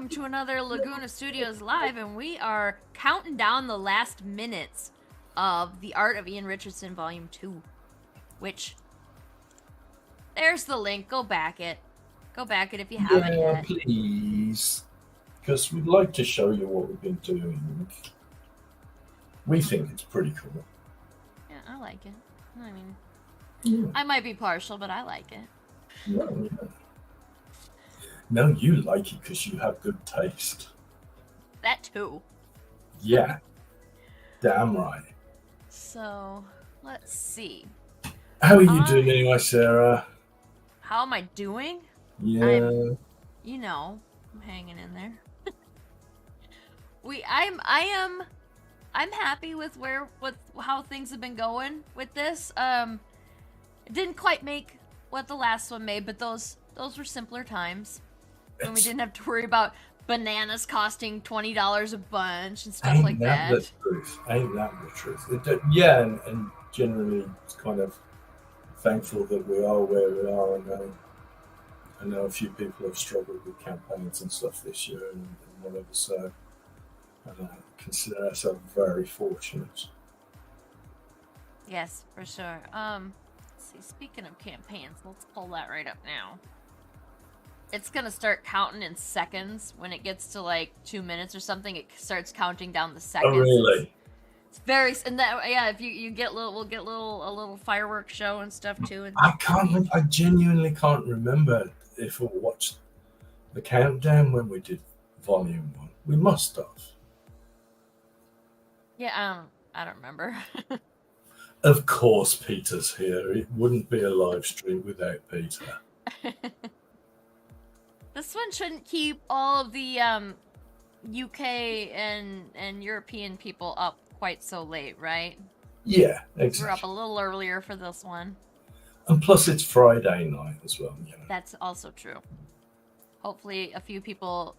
welcome to another Laguna Studios Live, and we are counting down the last minutes of The Art of Ian Richardson Volume 2, which, there's the link, go back it if you haven't yet. Please, because we'd like to show you what we've been doing. We think it's pretty cool. Yeah, I like it. I mean, I might be partial, but I like it. No, you like it because you have good taste. That too. Yeah, damn right. So, let's see. How are you doing anyway, Sarah? How am I doing? Yeah. I'm hanging in there. I'm happy with how things have been going with this. It didn't quite make what the last one made, but those were simpler times when we didn't have to worry about bananas costing $20 a bunch and stuff like that. Ain't that the truth? Yeah, and generally it's kind of thankful that we are where we are. I know a few people have struggled with campaigns and stuff this year and whatever, so I consider ourselves very fortunate. Yes, for sure. Let's see, speaking of campaigns, let's pull that right up now. It's gonna start counting in seconds. When it gets to like 2 minutes or something, it starts counting down the seconds. Oh, really? It's very, and that, yeah, if you get we'll get a little fireworks show and stuff too. And I genuinely can't remember if we watched the countdown when we did Volume 1. We must have. Yeah, I don't remember. Of course Peter's here. It wouldn't be a live stream without Peter. This one shouldn't keep all of the UK and European people up quite so late, right? Yeah, exactly. We're up a little earlier for this one. And plus it's Friday night as well. That's also true. Hopefully a few people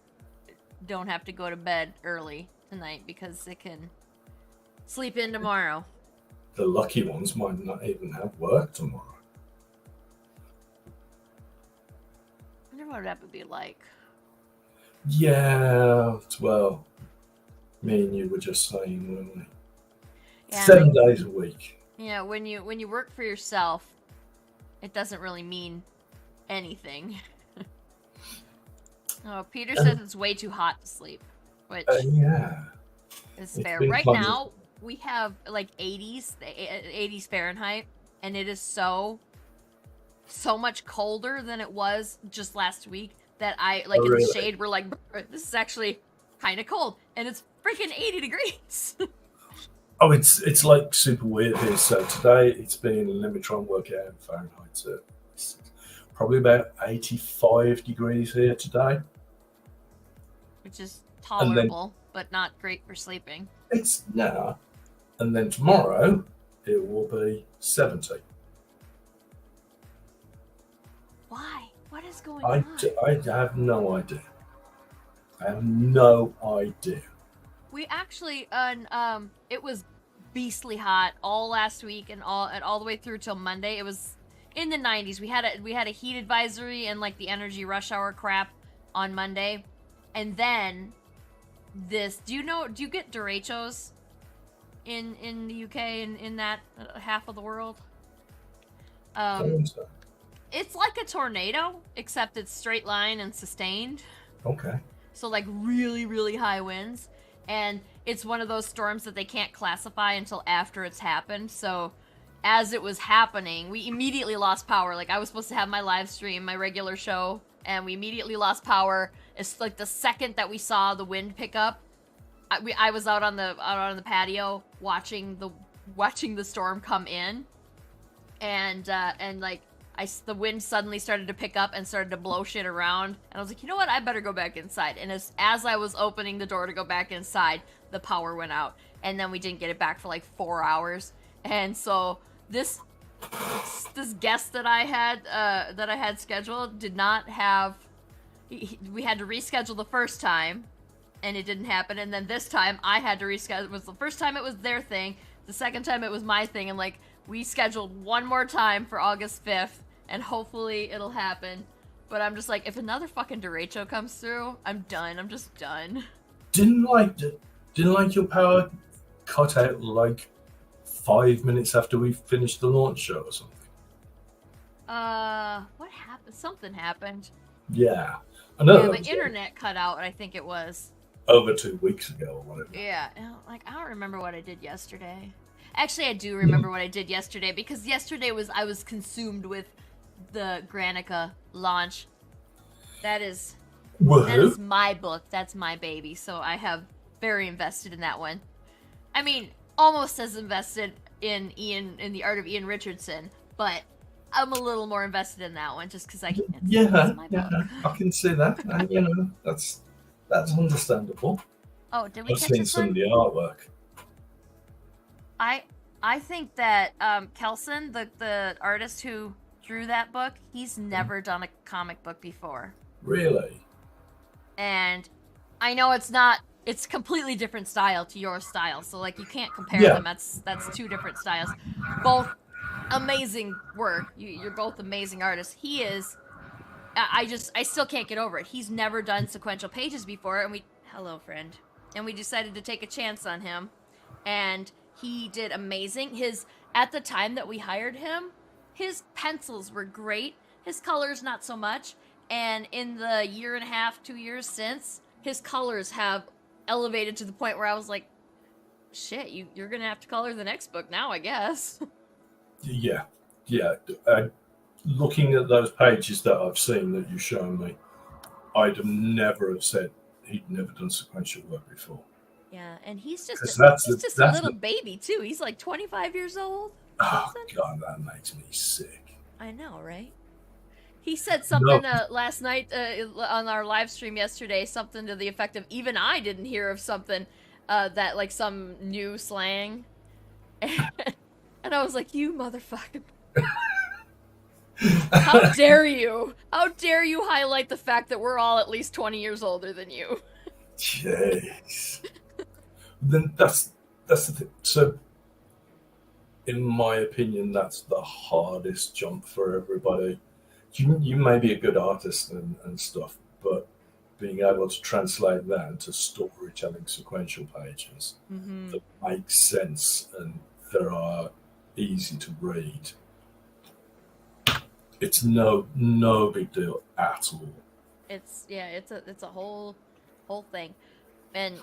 don't have to go to bed early tonight because they can sleep in tomorrow. The lucky ones might not even have work tomorrow. I wonder what that would be like. Yeah, well, me and you were just saying, weren't we? Yeah, 7 days a week. Yeah, when you work for yourself, it doesn't really mean anything. Oh, Peter says it's way too hot to sleep, which is fair. Right now, we have like 80s Fahrenheit, and it is so much colder than it was just last week that in the shade we're like, this is actually kind of cold, and it's freaking 80 degrees. Oh, it's like super weird here. So today it's been, let me try and work it out in Fahrenheit. So it's probably about 85 degrees here today. Which is tolerable, but not great for sleeping. And then tomorrow it will be 70. Why? What is going on? I have no idea. I have no idea. We actually, it was beastly hot all last week and all the way through till Monday. It was in the 90s. We had a heat advisory and like the energy rush hour crap on Monday, and then this. Do you get derechos in the UK and in that half of the world? It's like a tornado, except it's straight line and sustained. Okay. So like really, really high winds. And it's one of those storms that they can't classify until after it's happened. So as it was happening, we immediately lost power. Like I was supposed to have my live stream, my regular show, and we immediately lost power. It's like the second that we saw the wind pick up, I was out on the patio watching the storm come in, and like the wind suddenly started to pick up and started to blow shit around, and I was like, you know what, I better go back inside. And as I was opening the door to go back inside, the power went out, and then we didn't get it back for like 4 hours. And so this guest that I had scheduled did not have. We had to reschedule the first time, and it didn't happen. And then this time I had to reschedule. It was the first time it was their thing. The second time it was my thing. And like we scheduled one more time for August 5th, and hopefully it'll happen. But I'm just like, if another fucking derecho comes through, I'm done. I'm just done. Didn't your power cut out like 5 minutes after we finished the launch show or something? What happened? Something happened. Yeah, I know. Yeah, my internet cut out, I think it was. Over 2 weeks ago or whatever. Yeah, like, I don't remember what I did yesterday. Actually, I do remember what I did yesterday, because yesterday I was consumed with the Granica launch. That is my book. That's my baby. So I have very invested in that one. I mean, almost as invested in the Art of Ian Richardson, but I'm a little more invested in that one just because it's my book. I can see that. And, that's understandable. Oh, did we I've catch seen some of the artwork. I think that Kelson, the artist who drew that book, he's never done a comic book before. Really? And I know it's completely different style to your style, so like you can't compare them. That's two different styles. Both amazing work. You're both amazing artists. He is. I still can't get over it. He's never done sequential pages before, and hello friend, and we decided to take a chance on him, and he did amazing. At the time that we hired him, his pencils were great. His colors not so much. And in the year and a half, 2 years since, his colors have elevated to the point where I was like, shit, you're going to have to color the next book now, I guess. Yeah. Looking at those pages that I've seen that you've shown me, I'd never have said he'd never done sequential work before. Yeah, and he's just a little baby, too. He's like 25 years old. Oh, God, that makes me sick. I know, right? He said something last night on our live stream yesterday, something to the effect of, even I didn't hear of something that, like, some new slang. And I was like, you motherfucker. How dare you? How dare you highlight the fact that we're all at least 20 years older than you? Jeez. Then that's the thing. So, in my opinion, that's the hardest jump for everybody. You may be a good artist and stuff, but being able to translate that into storytelling sequential pages that make sense and that are easy to read, it's no big deal at all. It's a whole thing. And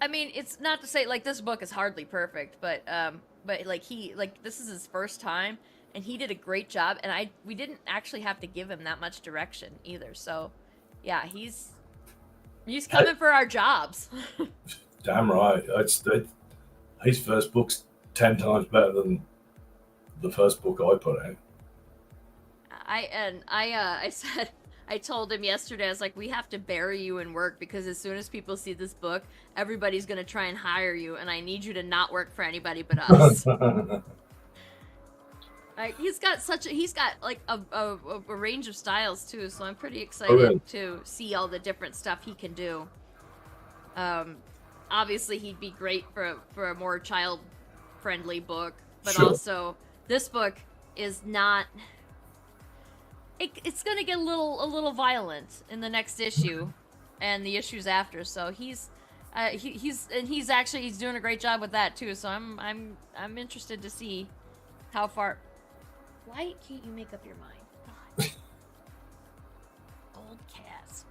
I mean, it's not to say like this book is hardly perfect, but like this is his first time and he did a great job, and we didn't actually have to give him that much direction either. So yeah, he's coming for our jobs. Damn right. His first book's 10 times better than the first book I put out. I told him yesterday, I was like, we have to bury you in work, because as soon as people see this book, everybody's going to try and hire you, and I need you to not work for anybody but us. He's got like a range of styles too, so I'm pretty excited to see all the different stuff he can do. Obviously he'd be great for a more child-friendly book, but also this book is not... It's gonna get a little violent in the next issue, and the issues after. So he's doing a great job with that too. So I'm interested to see how far. Why can't you make up your mind? Old cast.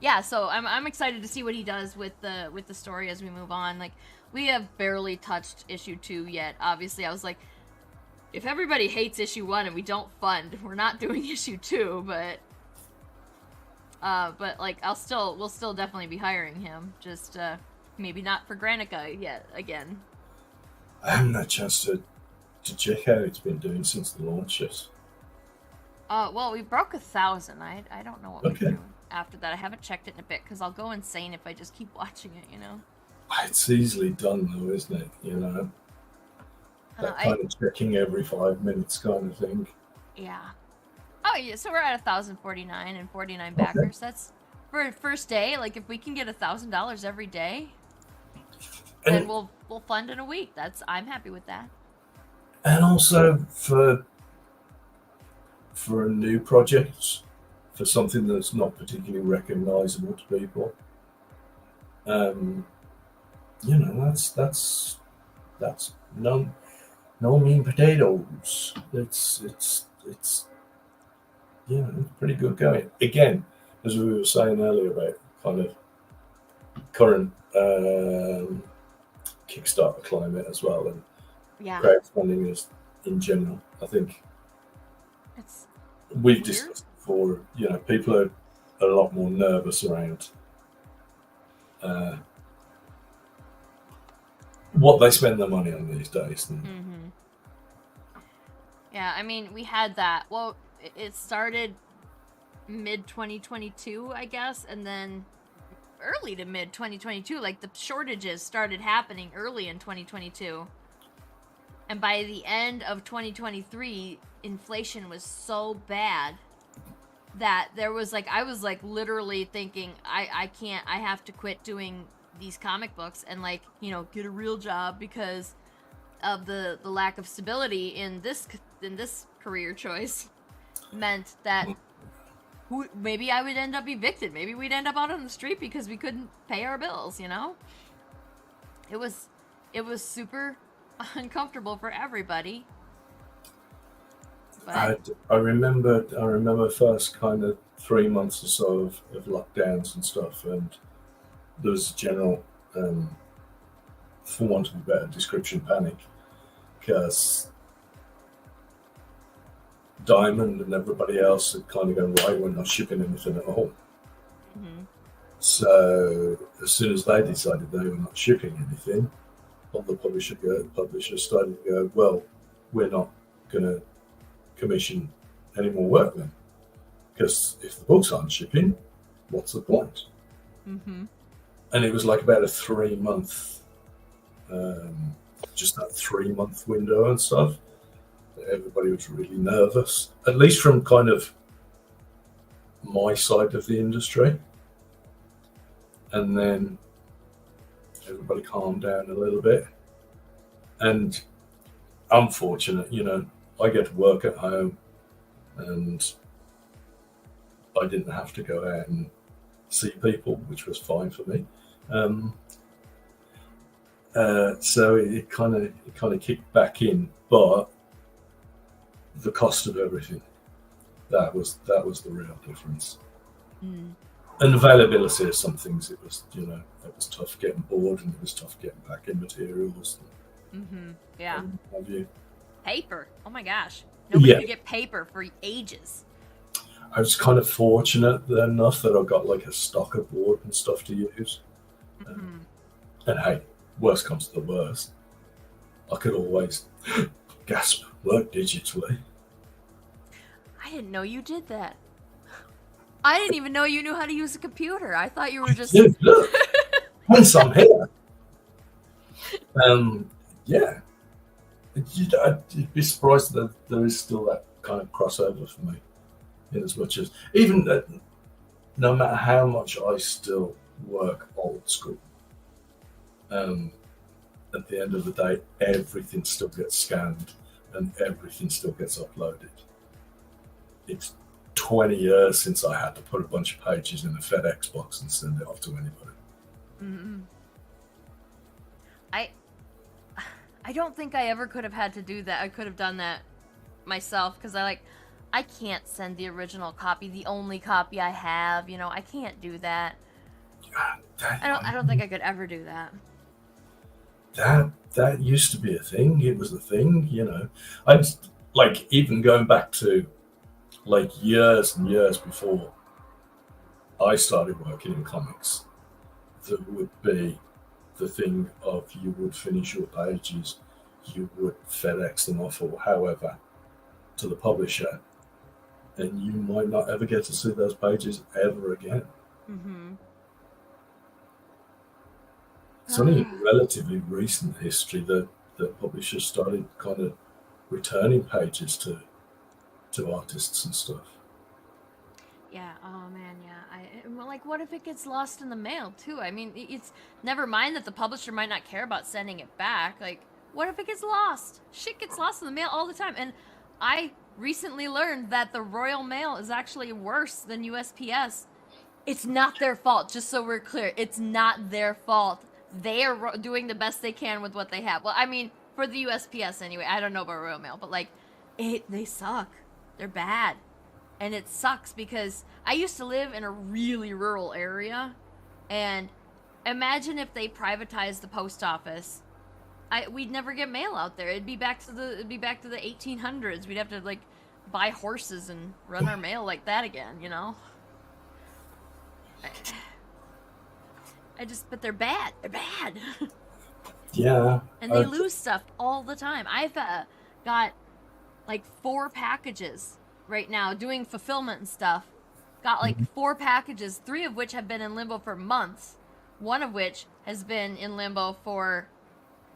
Yeah. So I'm excited to see what he does with the story as we move on. Like, we have barely touched issue 2 yet. Obviously, I was like, if everybody hates issue 1 and we don't fund, we're not doing issue 2, but like we'll still definitely be hiring him. Just maybe not for Granica yet again. I haven't had a chance to check how it's been doing since the launches. Well, we broke 1,000. I don't know what we're doing after that. I haven't checked it in a bit because I'll go insane if I just keep watching it. You know. It's easily done though, isn't it? You know. That kind of checking every 5 minutes kind of thing. Yeah. Oh, yeah, so we're at 1,049 and 49 backers. That's for a first day. Like, if we can get $1,000 every day, then we'll fund in a week. I'm happy with that. And also for for a new project, for something that's not particularly recognizable to people. Um, that's no mean potatoes. It's pretty good going. Again, as we were saying earlier about kind of current Kickstarter climate as well, and Yeah. crowdfunding is in general. I think It's we've weird. discussed before. People are a lot more nervous around uh, what they spend their money on these days. Mm-hmm. Yeah, I mean, we had that. Well, it started mid 2022, I guess, and then early to mid 2022. Like, the shortages started happening early in 2022. And by the end of 2023, inflation was so bad that there was like, I was like literally thinking, I can't, I have to quit doing these comic books and like, get a real job because of the lack of stability in this career choice meant that maybe I would end up evicted. Maybe we'd end up out on the street because we couldn't pay our bills, It was super uncomfortable for everybody. But I remember first kind of 3 months or so of lockdowns and stuff, and there was a general, for want of a better description, panic because Diamond and everybody else had kind of gone, right, we're not shipping anything at all. mm-hmm. So as soon as they decided they were not shipping anything, all the publishers started to go, well, we're not going to commission any more work then, because if the books aren't shipping, what's the point? Mm-hmm. And it was like about a 3 month, just that 3 month window and stuff. Everybody was really nervous, at least from kind of my side of the industry. And then everybody calmed down a little bit. And I'm fortunate, I get to work at home and I didn't have to go out and see people, which was fine for me. So it kind of kicked back in, but the cost of everything, that was the real difference. Mm. And availability of some things, it was tough getting board, and it was tough getting back in materials. Mm-hmm. Yeah. Have you? Paper. Oh my gosh. Nobody Yeah. could get paper for ages. I was kind of fortunate enough that I got like a stock of board and stuff to use. Mm-hmm. And hey, worst comes to the worst, I could always gasp work digitally. I didn't know you did that. I didn't even know you knew how to use a computer. I thought you were just. Yeah, look, once I'm here. Yeah. You'd be surprised that there is still that kind of crossover for me, in as much as even no matter how much I still work old school. At the end of the day, everything still gets scanned and everything still gets uploaded. It's 20 years since I had to put a bunch of pages in a FedEx box and send it off to anybody. Mm-hmm. I don't think I ever could have had to do that. I could have done that myself because I can't send the original copy, the only copy I have. I can't do that. I don't think I could ever do that. That used to be a thing. It was a thing, I'd like even going back to like years and years before I started working in comics. There would be the thing of you would finish your pages, you would FedEx them off or however to the publisher, and you might not ever get to see those pages ever again. Mm-hmm. It's only in relatively recent history that publishers started kind of returning pages to artists and stuff. Yeah. Oh man. Yeah. What if it gets lost in the mail too? I mean, it's never mind that the publisher might not care about sending it back. Like, what if it gets lost? Shit gets lost in the mail all the time. And I recently learned that the Royal Mail is actually worse than USPS. It's not their fault, just so we're clear. It's not their fault. They are doing the best they can with what they have. Well, I mean, for the USPS anyway. I don't know about Royal Mail, but like, they suck. They're bad. And it sucks because I used to live in a really rural area, and imagine if they privatized the post office. We'd never get mail out there. It'd be back to the 1800s. We'd have to like buy horses and run our mail like that again, you know? But they're bad. They're bad. Yeah. And they lose stuff all the time. I've got like 4 packages right now doing fulfillment and stuff. Got like 4 packages, 3 of which have been in limbo for months. One of which has been in limbo for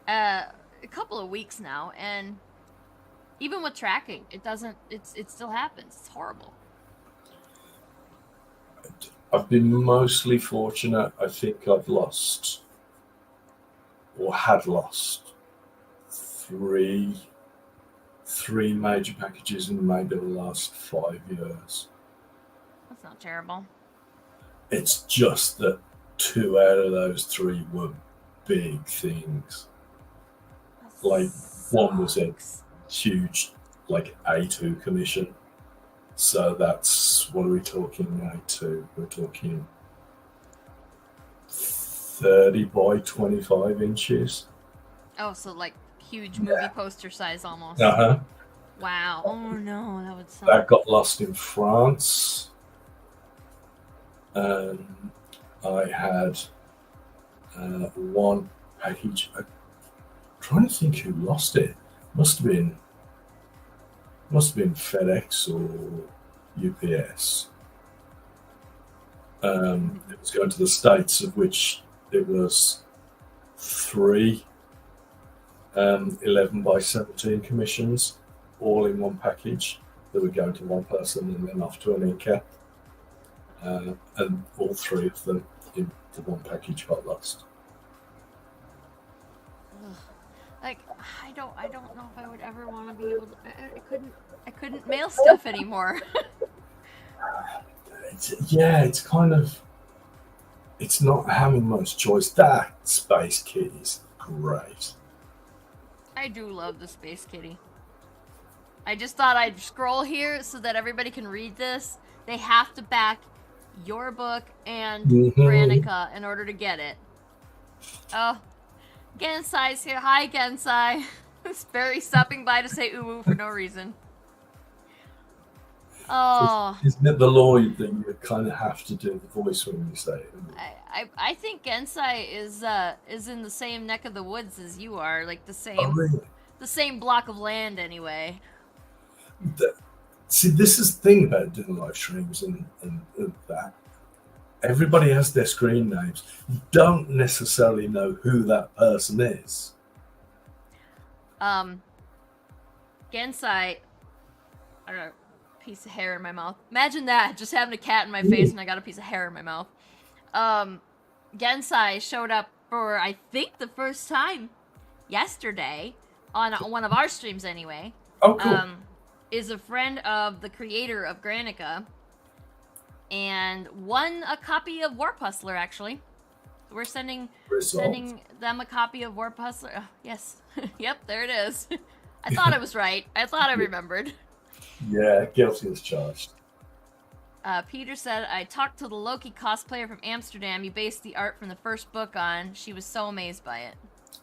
a couple of weeks now, and even with tracking, it still happens. It's horrible. I've been mostly fortunate. I think I've lost, or had lost, three major packages in maybe the last 5 years. That's not terrible. It's just that 2 out of those 3 were big things. Like, one was a huge, like, A2 commission. So that's, what are we talking A2? We're talking 30 by 25 inches. Oh, so like huge movie poster size almost. Uh-huh. Wow. Oh no, that would suck. That got lost in France. I had one package. I'm trying to think who lost it. Must have been FedEx or UPS. It was going to the States, of which it was 3 11 by 17 commissions, all in one package, that were going to one person and then off to Anika. And all 3 of them in the one package got lost. Like, I don't know if I would ever want to be able to. I couldn't mail stuff anymore. It's kind of. It's not having much choice. That Space Key is great. I do love the Space Kitty. I just thought I'd scroll here so that everybody can read this. They have to back your book and Granica in order to get it. Oh, Gensai's here. Hi, Gensai. It's Barry stopping by to say ooh for no reason. Oh. Isn't it the law that you kind of have to do the voice when you say it? I think Gensai is in the same neck of the woods as you are, like the same the same block of land anyway. See, this is the thing about doing live streams and that. Everybody has their screen names. You don't necessarily know who that person is. Gensai, I don't know, piece of hair in my mouth. Imagine that, just having a cat in my face and I got a piece of hair in my mouth. Gensai showed up for, I think, the first time yesterday on one of our streams anyway. Oh, cool. Is a friend of the creator of Granica and won a copy of Warp Hustler, actually. We're sending them a copy of Warp Hustler. Oh, yes. Yep, there it is. I thought I was right. I thought I remembered. Yeah, guilty as charged. Peter said, I talked to the Loki cosplayer from Amsterdam you based the art from the first book on. She was so amazed by it.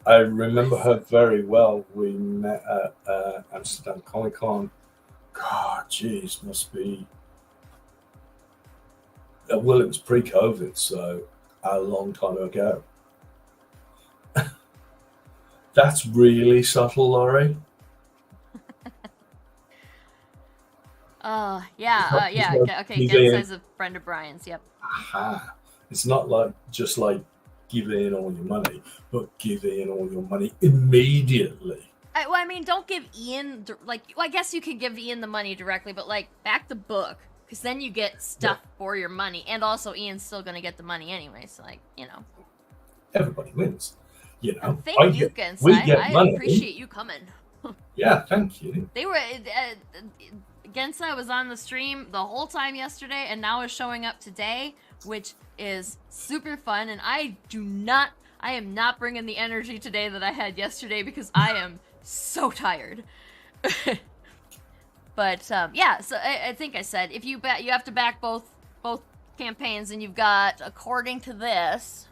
I remember her very well. We met at Amsterdam Comic Con. God, jeez, must be... Well, it was pre-COVID, so a long time ago. That's really subtle, Laurie. Yeah, okay, Gensai's a friend of Brian's, yep. Aha. It's not like just like give in all your money, but give in all your money immediately. I mean, don't give Ian, I guess you could give Ian the money directly, but, back the book, because then you get stuff for your money, and also Ian's still going to get the money anyway, so, Everybody wins, Thank you, Gensai. I appreciate you coming. Yeah, thank you. They were, Gensa was on the stream the whole time yesterday and now is showing up today, which is super fun. And I am not bringing the energy today that I had yesterday because I am so tired. But yeah, so I think I said if you have to back both campaigns, and you've got, according to this,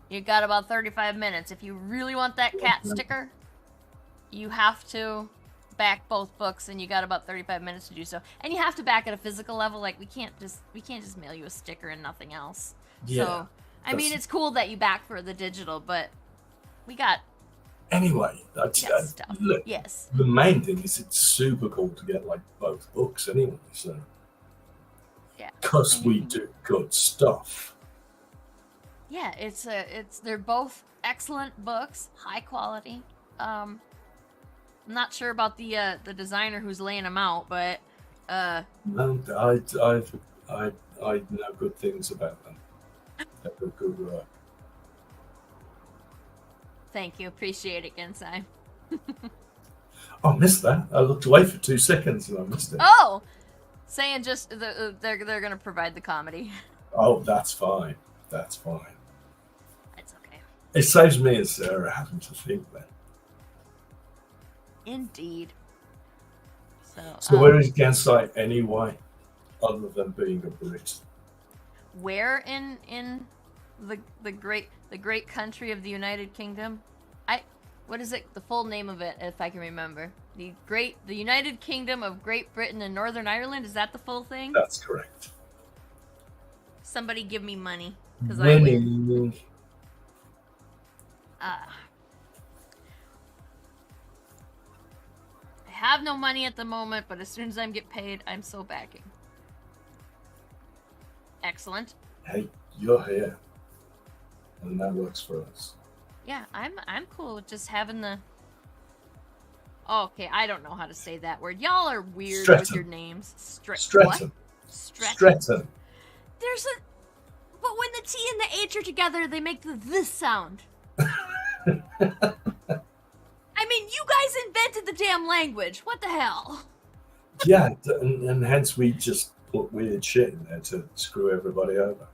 you've got about 35 minutes. If you really want that cat sticker, you have to back both books, and you got about 35 minutes to do so. And you have to back at a physical level. Like we can't just mail you a sticker and nothing else. Yeah, so I mean, it's cool that you back for the digital, but we got. Anyway, stuff. Look, yes. The main thing is it's super cool to get like both books anyway. So yeah, because we do good stuff. Yeah, they're both excellent books, high quality. I'm not sure about the designer who's laying them out, but no, I know good things about them. They're good work. Thank you. Appreciate it, Gensai. I missed that. I looked away for 2 seconds and I missed it. Oh! Saying just they're going to provide the comedy. Oh, that's fine. That's fine. It's okay. It saves me and Sarah having to think then. Indeed. So where is Gensai anyway, other than being a Brit? Where in the great country of the United Kingdom? What is it? The full name of it, if I can remember. The United Kingdom of Great Britain and Northern Ireland. Is that the full thing? That's correct. Somebody give me money, because I win. I have no money at the moment, but as soon as I get paid, I'm so backing. Excellent. Hey, you're here, and that works for us. Yeah, I'm cool with just having the. Oh, okay, I don't know how to say that word. Y'all are weird with your names. Stretton. Stretton. There's a. But when the T and the H are together, they make this sound. I mean, you guys invented the damn language. What the hell? Yeah, and hence we just put weird shit in there to screw everybody over.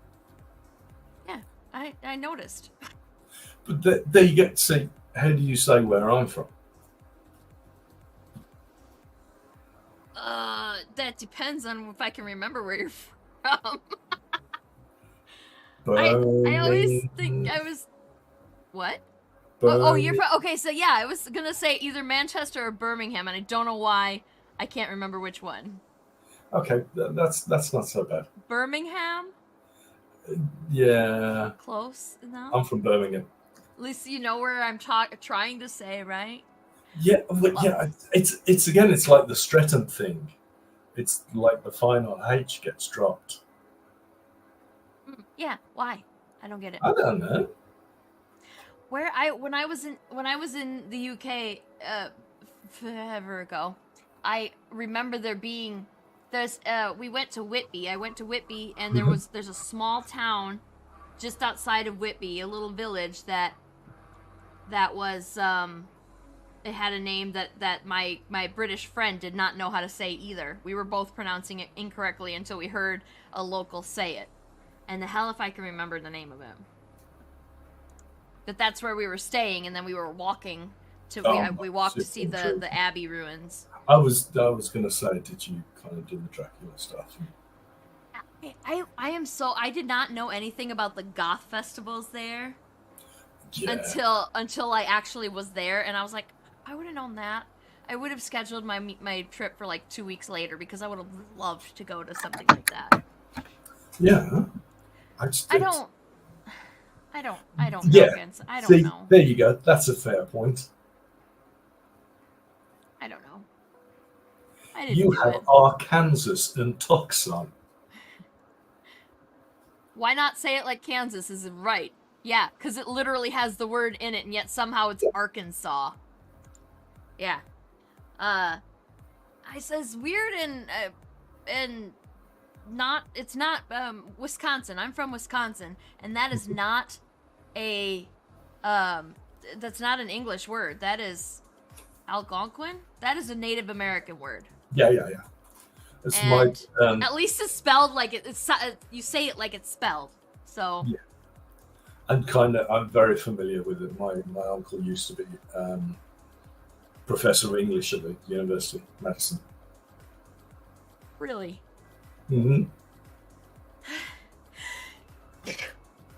Yeah, I noticed. But there you get to see, how do you say where I'm from? That depends on if I can remember where you're from. I always think I was... What? Oh, you're from... Okay, so yeah, I was gonna say either Manchester or Birmingham, and I don't know why I can't remember which one. Okay, that's not so bad. Birmingham? Yeah. Close enough? I'm from Birmingham. At least you know where I'm trying to say, right? Yeah, yeah. It's again, it's like the Stretton thing. It's like the final H gets dropped. Yeah, why? I don't get it. I don't know. When I was in the UK forever ago, I remember there being we went to Whitby. I went to Whitby, and there's a small town just outside of Whitby, a little village that was it had a name that my British friend did not know how to say either. We were both pronouncing it incorrectly until we heard a local say it. And the hell if I can remember the name of it. But that's where we were staying, and then we were walking to we walked to see the Abbey ruins. I was gonna say, did you kind of do the Dracula stuff? I did not know anything about the goth festivals there. Yeah. Until I actually was there, and I was like, I would have known that. I would have scheduled my trip for like 2 weeks later, because I would have loved to go to something like that. Yeah. I don't know. Yeah. I don't know. There you go. That's a fair point. I don't know. I didn't You do have it. Arkansas and Tucson. Why not say it like Kansas is right? Yeah, because it literally has the word in it, and yet somehow it's Arkansas. Yeah. I says weird and not. It's not Wisconsin. I'm from Wisconsin, and that is not a that's not an English word. That is Algonquin. That is a Native American word. Yeah, yeah, yeah. It's my And at least it's spelled like it's you say it like it's spelled. So yeah, and kind of I'm very familiar with it. My uncle used to be professor of English at the University of Madison. really, Hmm.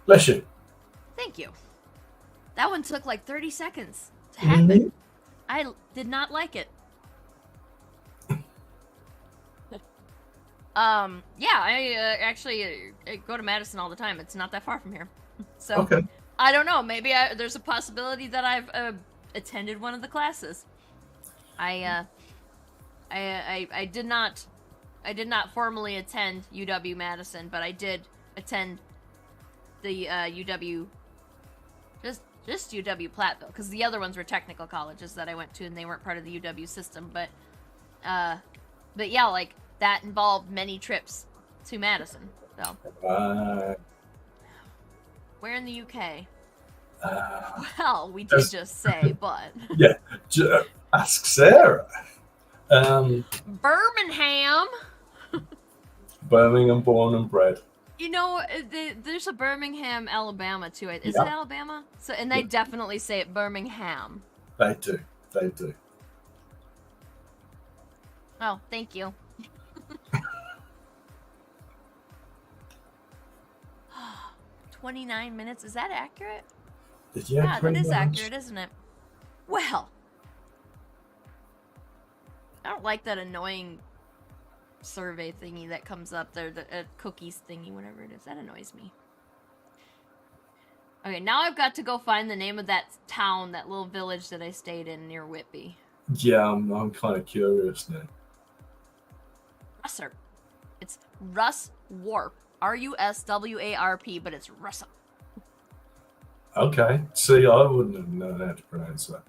Bless you. thank you. That one took like 30 seconds to Mhm. happen. I did not like it. Yeah, I actually go to Madison all the time. It's not that far from here. So, Okay. I don't know. Maybe there's a possibility that I've attended one of the classes. I did not formally attend UW Madison, but I did attend the UW just UW Platteville, because the other ones were technical colleges that I went to, and they weren't part of the UW system. But yeah, like that involved many trips to Madison. So where in the UK? Well, we did just say, but yeah. Ask Sarah. Birmingham. Birmingham, born and bred. You know, there's a Birmingham, Alabama too. Is Yeah. it Alabama? So, and they definitely say it Birmingham. They do. They do. Oh, thank you. 29 minutes. Is that accurate? Yeah, that is accurate, isn't it? Well, I don't like that annoying survey thingy that comes up there, the cookies thingy, whatever it is. That annoys me. Okay, now I've got to go find the name of that town, that little village that I stayed in near Whitby. Yeah, I'm kind of curious now. Russer. It's Russ Warp. Ruswarp, but it's Russer. Okay. See, I wouldn't have known how to pronounce that.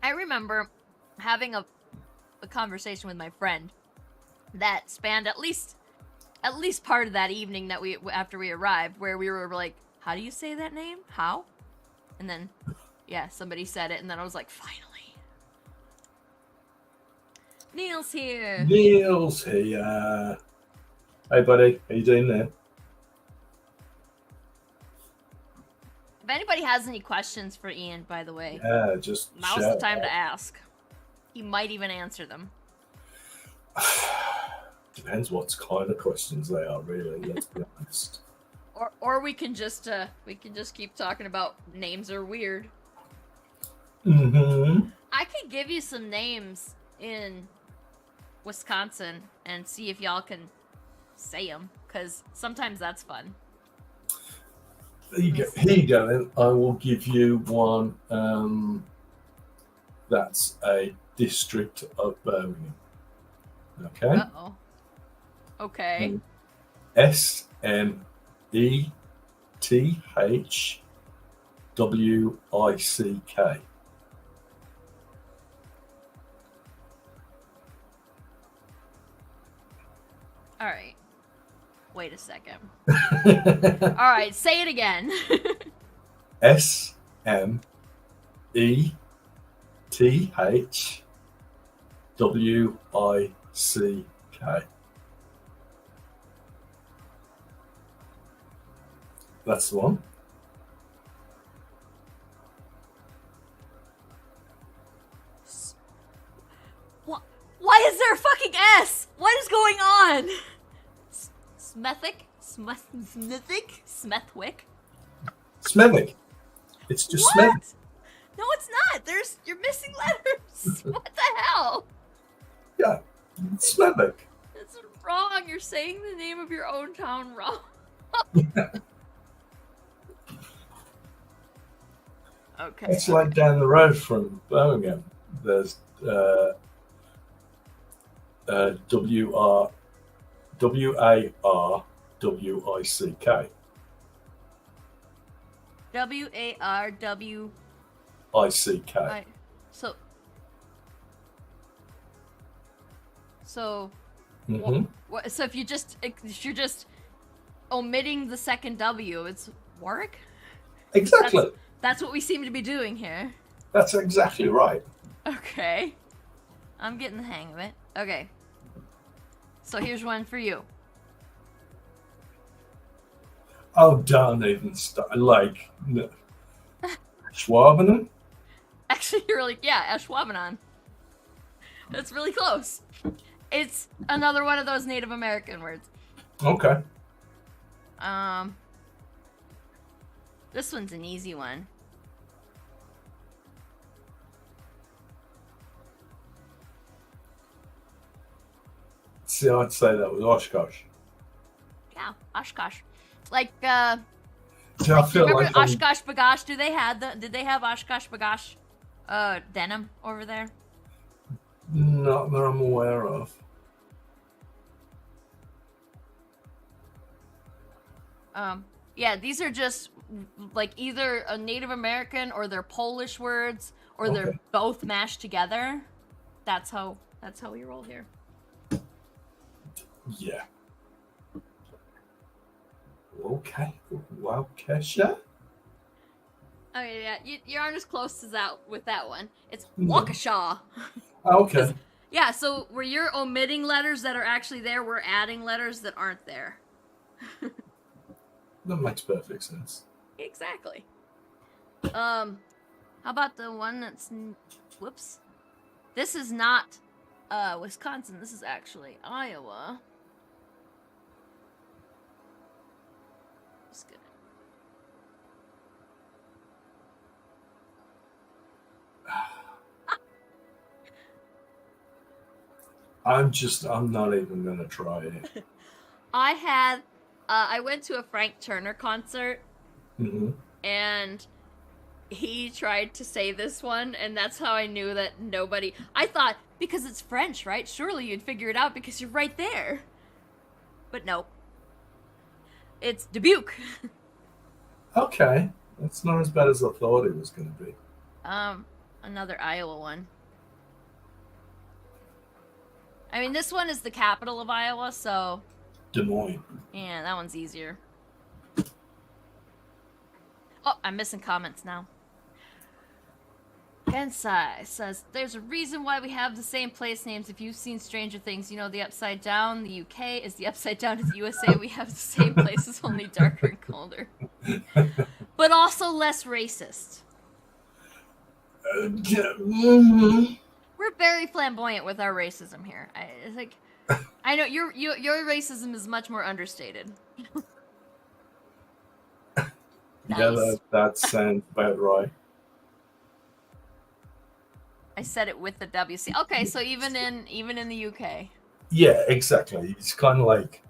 I remember having a conversation with my friend that spanned at least part of that evening that we after we arrived, where we were like, how do you say that name? How? And then yeah, somebody said it, and then I was like, finally. Neil's here. Neil's here. Hey buddy, how you doing there? If anybody has any questions for Ian, by the way, Yeah, just now's the time to ask. He might even answer them. Depends what kind of questions they are, really. Let's be honest. Or we can just keep talking about names are weird. Mm-hmm. I could give you some names in Wisconsin and see if y'all can say them, because sometimes that's fun. Here you go then. I will give you one that's a district of Birmingham. Okay? Uh-oh. Okay. SMETHWICK. All right. Wait a second. All right, say it again. SMETHWICK. That's the one. Why is there a fucking S? What is going on? Smethwick? Smethwick? Smethwick. It's just Smethwick. No, it's not. You're missing letters. What the hell? Yeah, Smethwick. It's wrong. You're saying the name of your own town wrong. Okay. It's like down the road from Birmingham. There's WARWICK. WARW. ICK. So Mm-hmm. so if you're just omitting the second W, it's Warwick? Exactly. That's what we seem to be doing here. That's exactly right. Okay. I'm getting the hang of it. Okay. So here's one for you. Oh, don't even start. Like, no. Schwabener? Actually, you're like, yeah, Ashwaubenon. That's really close. It's another one of those Native American words. Okay. This one's an easy one. See, I'd say that was Oshkosh. Yeah, Oshkosh. Like, See, I like, feel remember like I'm- Oshkosh Bagosh? Did they have Oshkosh Bagosh denim over there? not that I'm aware of. Yeah, these are just like either a Native American or they're Polish words or they're Okay. both mashed together. That's how we roll here. Yeah. Okay. Well, Kesha? Oh yeah, you aren't as close as that with that one. It's No. Waukesha. Okay. Yeah, so where you're omitting letters that are actually there, we're adding letters that aren't there. That makes perfect sense. Exactly. How about the one that's whoops? This is not Wisconsin. This is actually Iowa. Just gonna... I'm not even gonna try it. I went to a Frank Turner concert Mm-hmm. and he tried to say this one, and that's how I knew that nobody. I thought, because it's French, right? Surely you'd figure it out because you're right there. But no. It's Dubuque. Okay. That's not as bad as I thought it was gonna be. Another Iowa one. I mean, this one is the capital of Iowa, so Des Moines. yeah, that one's easier. Oh, I'm missing comments now. Gensai says, there's a reason why we have the same place names. If you've seen Stranger Things, you know the Upside Down, the UK is the Upside Down is the USA. We have the same places, only darker and colder. But also less racist. Mm-hmm. We're very flamboyant with our racism here. It's like, I know your racism is much more understated. Yeah, Nice. that sounds about right. I said it with the WC. Okay, so even in the UK. Yeah, exactly. It's kind of like,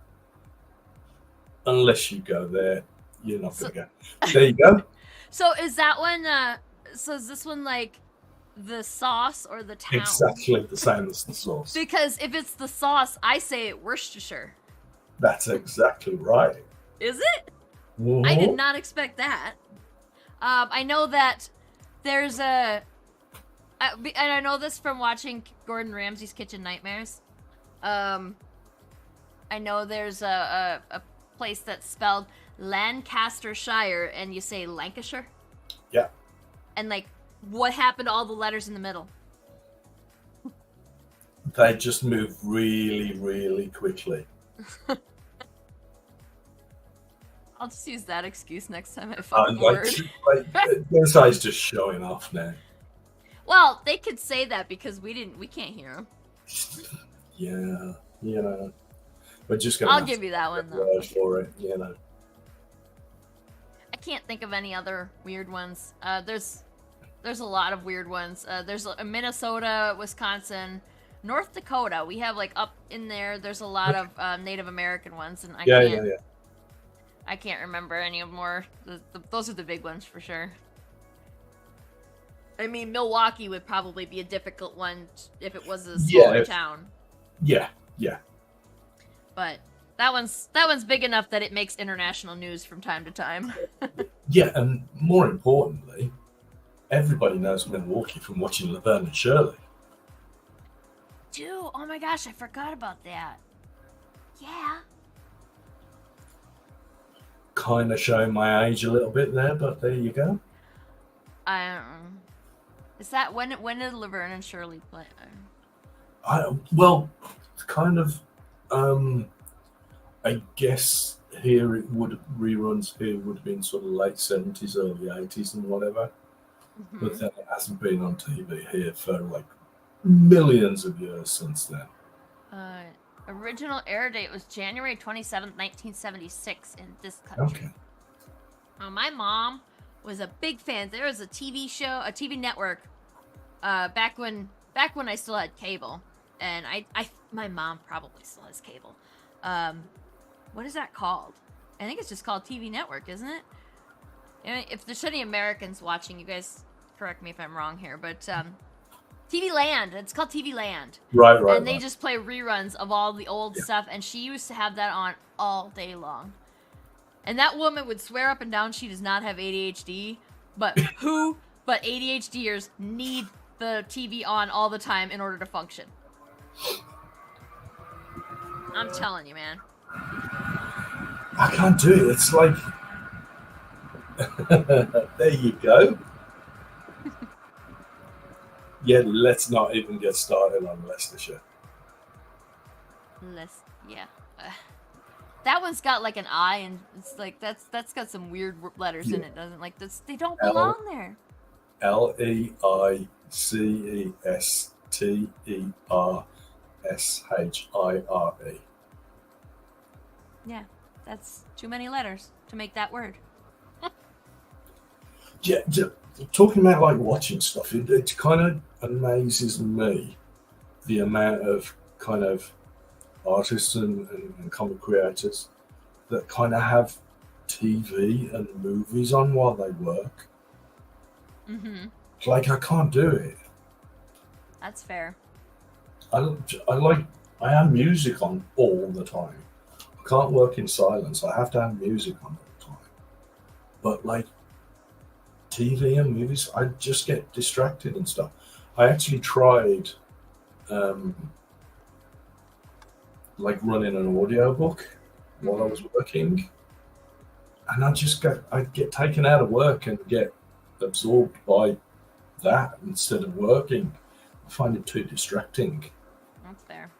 unless you go there, you're not gonna go. There you go. So is that one? So is this one like the sauce or the town? Exactly the same as the sauce. Because if it's the sauce, I say Worcestershire. That's exactly right. Is it? Mhm. I did not expect that. I know that there's and I know this from watching Gordon Ramsay's Kitchen Nightmares. I know there's a place that's spelled Lancastershire, and you say Lancashire. Yeah. And like, what happened to all the letters in the middle? They just move really, really quickly. I'll just use that excuse next time I find a word. This guy's just showing off now. Well, they could say that because we can't hear them. Yeah, you know. We're just gonna. I'll give you that one though. Word for it, you know. I can't think of any other weird ones. There's a lot of weird ones. There's Minnesota, Wisconsin, North Dakota. We have like up in there. There's a lot of Native American ones, and I can't remember any of more. Those are the big ones for sure. I mean, Milwaukee would probably be a difficult one if it was a smaller town. Yeah. But that one's big enough that it makes international news from time to time. Yeah, and more importantly, everybody knows Milwaukee from watching Laverne and Shirley. Dude, oh my gosh, I forgot about that. Yeah. Kind of showing my age a little bit there, but there you go. Is that when did Laverne and Shirley play? Well, kind of. I guess here it would reruns here would have been sort of late 70s, early 80s, and whatever. But Hmm. then it hasn't been on TV here for like millions of years since then. Uh, Original air date was January 27th, 1976 in this country. Okay. My mom was a big fan. There was a TV show, a TV network, back when I still had cable, and my mom probably still has cable. Um, what is that called? I think it's just called TV Network, isn't it? If there's any Americans watching, you guys correct me if I'm wrong here, but TV Land. It's called TV Land. Right, right, And they right. just play reruns of all the old Yeah. stuff, and she used to have that on all day long. And that woman would swear up and down she does not have ADHD, but but ADHDers need the TV on all the time in order to function. I'm telling you, man. I can't do it. It's like, there you go. Yeah, let's not even get started on Leicestershire. Yeah. That one's got like an I, and it's like that's got some weird letters in Yeah. it, doesn't like this? They don't L belong there. Leicestersshire. Yeah, that's too many letters to make that word. Yeah, talking about like watching stuff, it kind of amazes me the amount of kind of artists and comic creators that kind of have TV and movies on while they work. Mm-hmm. Like, I can't do it. That's fair. I, I like, I have music on all the time. I can't work in silence. I have to have music on all the time. But like TV and movies, I just get distracted and stuff. I actually tried um, like running an audiobook while I was working, and I'd get taken out of work and get absorbed by that instead of working. I find it too distracting. That's fair.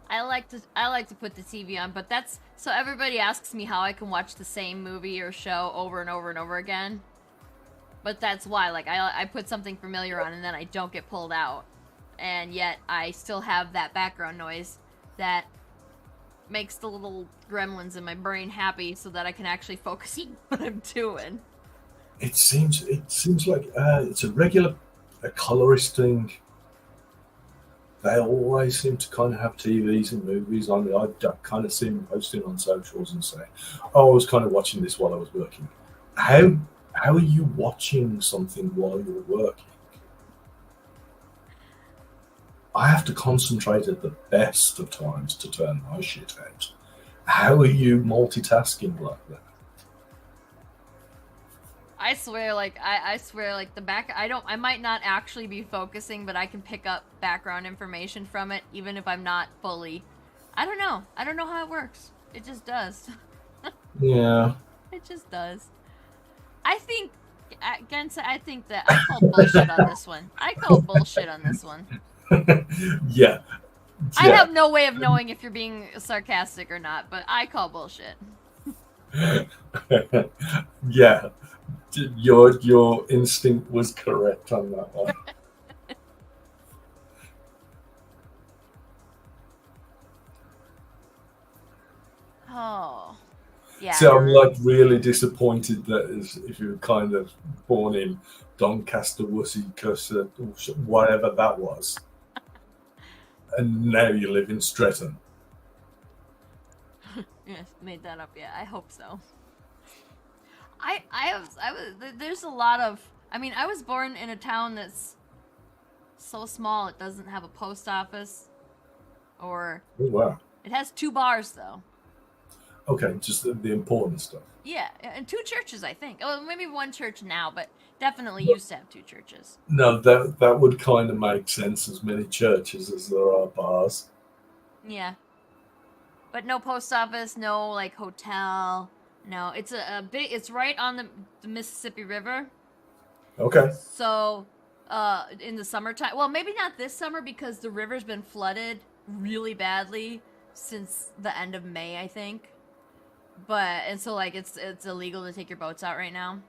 I like to put the TV on, but that's so everybody asks me how I can watch the same movie or show over and over and over again. But that's why, like, I put something familiar on and then I don't get pulled out, and yet I still have that background noise that makes the little gremlins in my brain happy, so that I can actually focus on what I'm doing. It seems like it's a colorist thing. They always seem to kind of have TVs and movies on. I kind of see them posting on socials and say, "Oh, I was kind of watching this while I was working." How are you watching something while you're working? I have to concentrate at the best of times to turn my shit out. How are you multitasking like that? I swear, like I might not actually be focusing, but I can pick up background information from it, even if I'm not fully. I don't know. I don't know how it works. It just does. Yeah, It just does. I think, again, I think that I call bullshit on this one. I call bullshit on this one. yeah, I yeah. have no way of knowing if you're being sarcastic or not, but I call bullshit. Yeah, your instinct was correct on that one. Oh, yeah, So I'm like really disappointed that if you were kind of born in Doncaster, Worcester, whatever that was, and now you live in Streatham. yes, made that up. Yeah, I hope so. There's a lot of. I mean, I was born in a town that's so small it doesn't have a post office, or Oh wow. it has two bars though. Okay, just the important stuff. Yeah, and two churches, I think. Oh, maybe one church now, but definitely used to have two churches. No, that would kind of make sense. As many churches as there are bars. Yeah, but no post office, no like hotel. No, it's a big. It's right on the Mississippi River, Okay. so in the summertime. Well, maybe not this summer because the river's been flooded really badly since the end of May, I think. And so like it's illegal to take your boats out right now.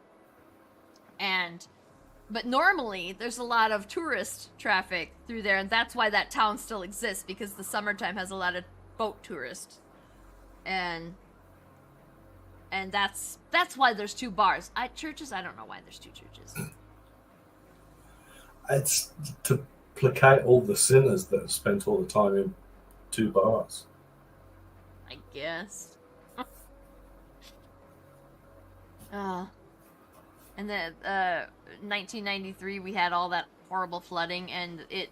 But normally there's a lot of tourist traffic through there, and that's why that town still exists, because the summertime has a lot of boat tourists. And that's why there's 2 bars. Churches, I don't know why there's 2 churches. It's to placate all the sinners that have spent all the time in 2 bars. I guess. And then 1993 we had all that horrible flooding, and it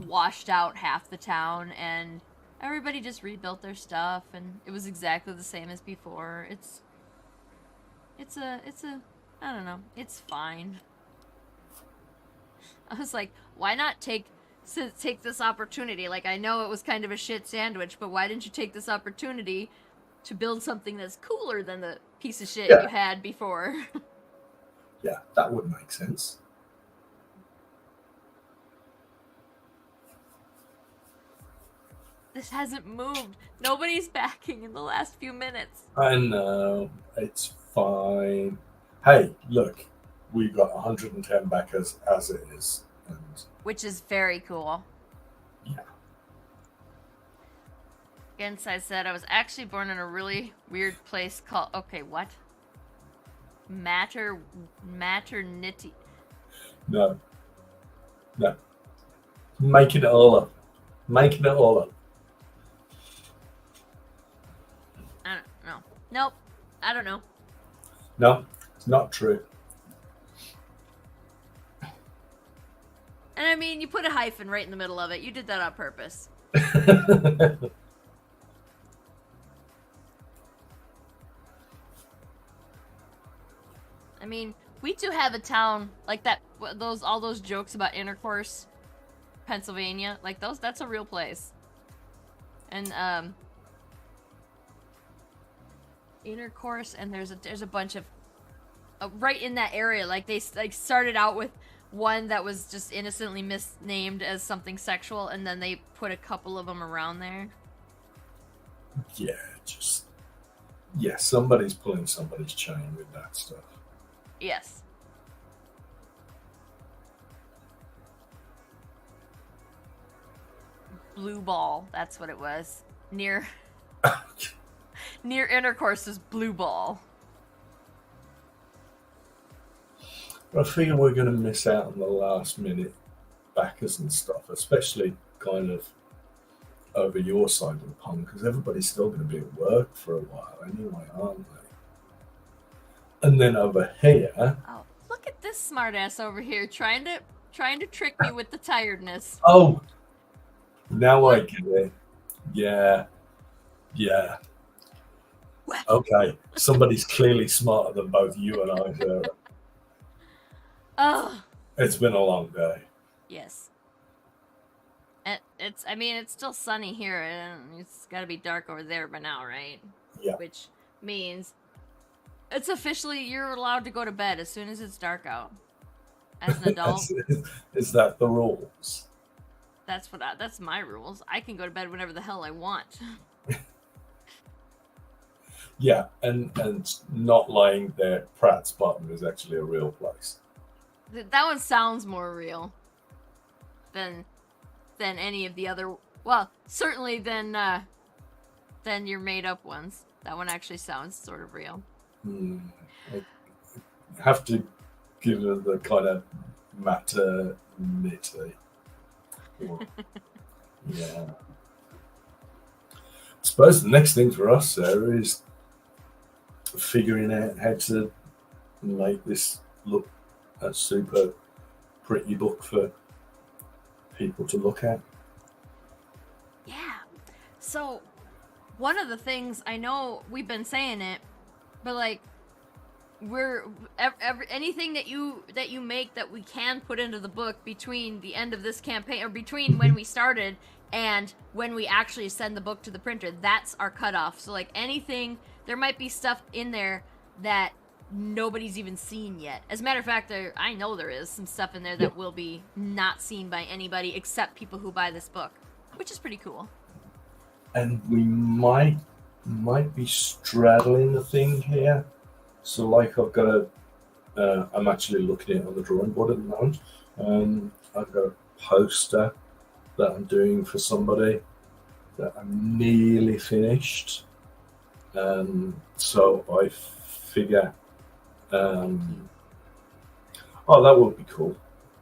washed out half the town, and everybody just rebuilt their stuff, and it was exactly the same as before. It's a I don't know, it's fine. I was like, why not take this opportunity? Like, I know it was kind of a shit sandwich, but why didn't you take this opportunity to build something that's cooler than the piece of shit you had before? Yeah, that would make sense. This hasn't moved. Nobody's backing in the last few minutes. I know. It's fine. Hey, look. We've got 110 backers as it is. Which is very cool. Yeah. Against I said I was actually born in a really weird place called... Okay, what? Maternity. No. Making it all up. I don't know. Nope. I don't know. No, it's not true. And I mean, you put a hyphen right in the middle of it. You did that on purpose. I mean, we do have a town like that. All those jokes about intercourse, Pennsylvania, like those. That's a real place. And intercourse, and there's a bunch of right in that area. Like they started out with one that was just innocently misnamed as something sexual, and then they put a couple of them around there. Yeah, somebody's pulling somebody's chain with that stuff. Yes. Blue Ball, that's what it was. Near intercourse is Blue Ball. I figure we're going to miss out on the last minute backers and stuff, especially kind of over your side of the pond, because everybody's still going to be at work for a while anyway, aren't they? And then over here... Oh, look at this smartass over here trying to trick me with the tiredness. Oh, now I get it. Yeah. Okay, somebody's clearly smarter than both you and I, Sarah. Oh. It's been a long day. Yes. And it's still sunny here, and it's got to be dark over there by now, right? Yeah. Which means it's officially you're allowed to go to bed as soon as it's dark out. As an adult. Is that the rules? That's my rules. I can go to bed whenever the hell I want. Yeah, and not lying there at Pratt's Bottom is actually a real place. That one sounds more real than any of the other. Well, certainly than your made up ones. That one actually sounds sort of real. I have to give her the kind of maternity. Yeah. I suppose the next thing for us, Sarah, is figuring out how to make this look a super pretty book for people to look at. Yeah. So, one of the things, I know we've been saying it, but like, anything that you make that we can put into the book between the end of this campaign, or between when we started and when we actually send the book to the printer, that's our cutoff. So like anything, there might be stuff in there that nobody's even seen yet. As a matter of fact, I know there is some stuff in there Yeah. that will be not seen by anybody except people who buy this book, which is pretty cool. And we might be straddling the thing here. So, like, I've got a. I'm actually looking at it on the drawing board at the moment. I've got a poster that I'm doing for somebody that I'm nearly finished. So I figure, oh, that would be cool.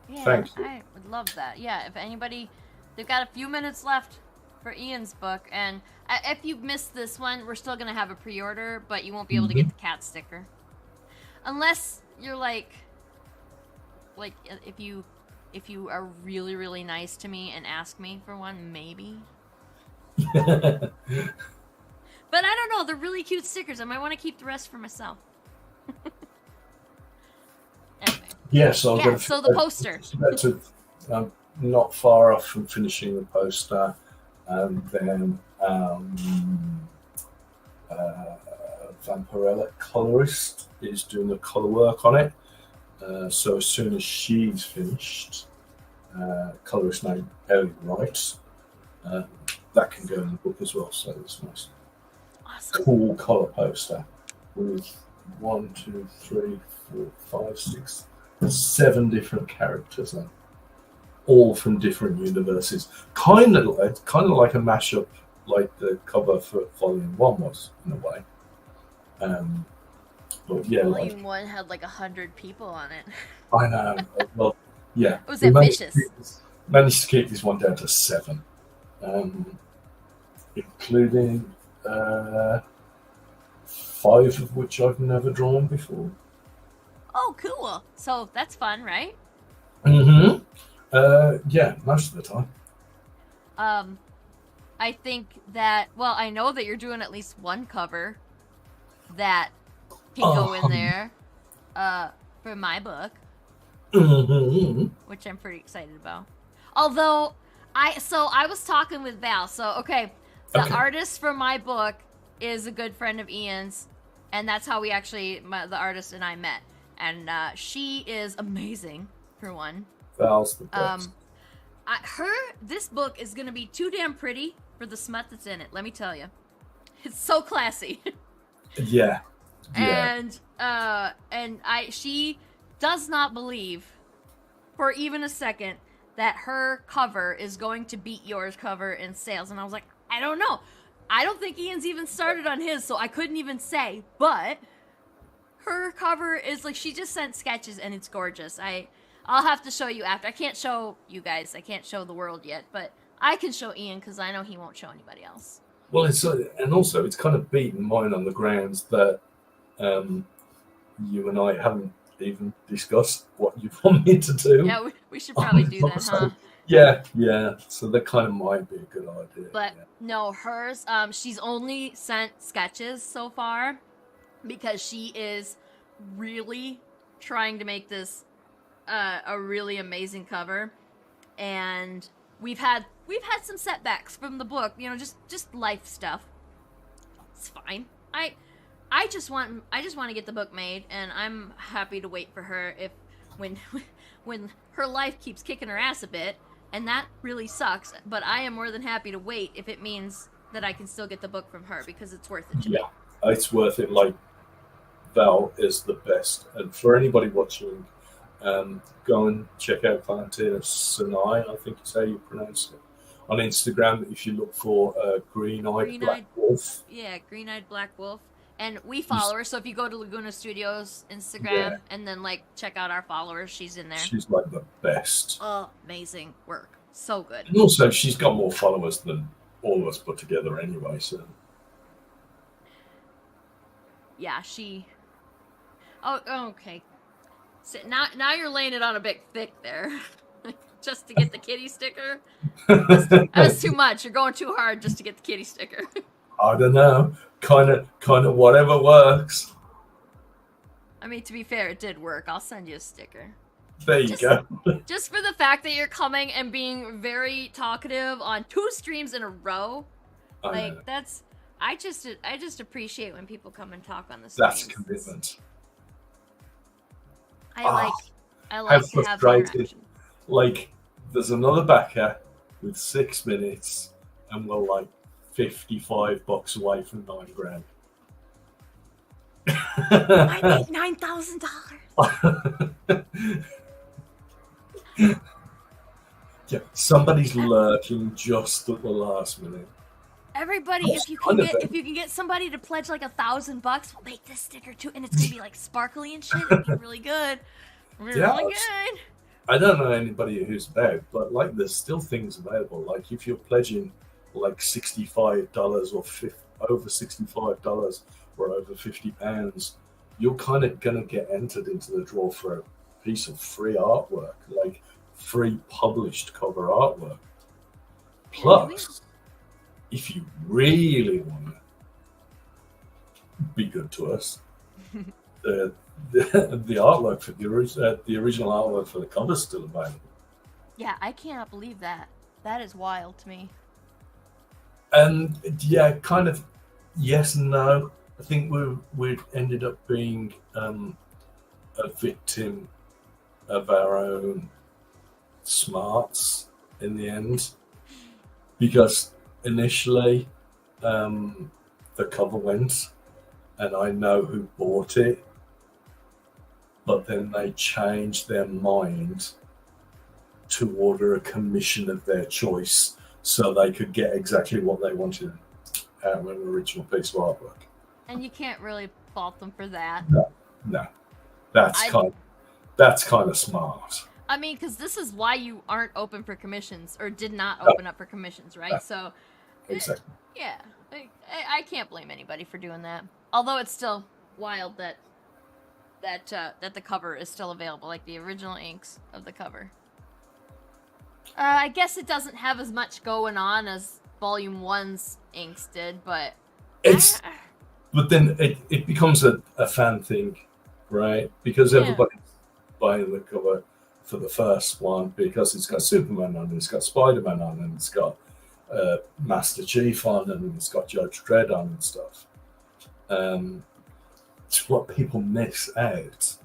Yeah, Thank you. I would love that. Yeah, if anybody, they've got a few minutes left for Ian's book, and if you missed this one, we're still gonna have a pre-order, but you won't be able to get the cat sticker, unless you're like if you are really really nice to me and ask me for one, maybe. But I don't know. They're really cute stickers. I might want to keep the rest for myself. Anyway. Yes, so yeah. So the poster. I'm not far off from finishing the poster, and then Vampirella colorist is doing the color work on it. So as soon as she's finished, colorist named Ellie Wright, that can go in the book as well. So it's nice. Awesome. Cool color poster with 1, 2, 3, 4, 5, 6, 7 different characters on, all from different universes. Kind of like a mashup, like the cover for Volume 1 was in a way. But yeah, Volume 1 had like 100 people on it. I know. Well, yeah, it was ambitious. Managed to keep this one down to 7, including 5 of which I've never drawn before. Oh, cool! So that's fun, right? Mm-hmm. Yeah, most of the time. I think that. Well, I know that you're doing at least one cover that can go in there, for my book, which I'm pretty excited about. Although, I was talking with Val. So okay. The artist for my book is a good friend of Ian's, and that's how the artist and I met. And she is amazing, for one. Val's the best. This book is going to be too damn pretty for the smut that's in it, let me tell you. It's so classy. Yeah. And she does not believe for even a second that her cover is going to beat yours cover in sales. And I was like, I don't know. I don't think Ian's even started on his, so I couldn't even say. But her cover is like, she just sent sketches and it's gorgeous. I'll have to show you after. I can't show you guys. I can't show the world yet, but I can show Ian because I know he won't show anybody else. Well, it's kind of beaten mine on the grounds that you and I haven't even discussed what you want me to do. Yeah, we should probably do that, huh? Yeah. So that kind of might be a good idea. But no, hers, she's only sent sketches so far because she is really trying to make this a really amazing cover. And we've had some setbacks from the book, just life stuff. It's fine. I just want to get the book made, and I'm happy to wait for her when her life keeps kicking her ass a bit, and that really sucks. But I am more than happy to wait if it means that I can still get the book from her because it's worth it to me. Yeah, it's worth it. Like, Val is the best, and for anybody watching, go and check out Valentina Sinai, I think is how you pronounce it, on Instagram. If you look for Green-Eyed Black Wolf. Yeah, Green-Eyed Black Wolf. And we follow her, so if you go to Laguna Studios Instagram and then check out our followers, she's in there. She's like the best. Amazing work. So good. And also, she's got more followers than all of us put together anyway, so. Yeah, she... Oh, okay. So now you're laying it on a bit thick there. Just to get the kitty sticker? That's too much. You're going too hard just to get the kitty sticker. I don't know. Kind of whatever works. I mean, to be fair, it did work. I'll send you a sticker. There you go. Just for the fact that you're coming and being very talkative on 2 streams in a row. I just appreciate when people come and talk on the streams. That's commitment. I how like to have the frustrated. interaction. Like, there's another backer with 6 minutes, and we're like $55 away from $9,000. I need $9,000. Yeah, somebody's lurking just at the last minute. Everybody, That's if you kind of can get somebody to pledge like $1,000, we'll make this sticker too, and it's gonna be like sparkly and shit. It'll be really good. It'll be Yeah, really good. I don't know anybody who's about, but like, there's still things available. Like, if you're pledging like $65 or over $65 or over £50, you're kind of gonna get entered into the draw for a piece of free artwork, like free published cover artwork. Plus, if you really want to be good to us, the artwork for the original artwork for the cover is still available. Yeah, I cannot believe that. That is wild to me. And yeah, kind of yes and no. I think we ended up being a victim of our own smarts in the end, because initially the cover went, and I know who bought it, but then they changed their mind to order a commission of their choice so they could get exactly what they wanted out of an original piece of artwork. And you can't really fault them for that. No, that's kind of smart. I mean, because this is why you aren't open for commissions, or did not open up for commissions, right? No. So, Exactly. yeah, I can't blame anybody for doing that. Although it's still wild that the cover is still available, like the original inks of the cover. I guess it doesn't have as much going on as Volume 1's inks did, but but then it becomes a fan thing, right? Because everybody's buying the cover for the first one because it's got Superman on, and it's got Spider-Man on, and it's got Master Chief on, and it's got Judge Dredd on and stuff. It's what people miss out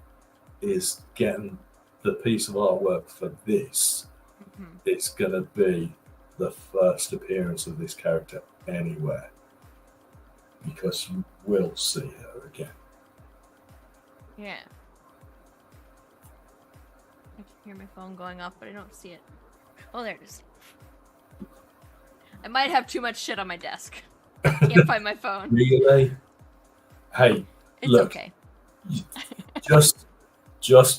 is getting the piece of artwork for this. It's going to be the first appearance of this character anywhere, because you will see her again. Yeah. I can hear my phone going off, but I don't see it. Oh, there it is. I might have too much shit on my desk. I can't find my phone. Really? Hey, it's look, okay. just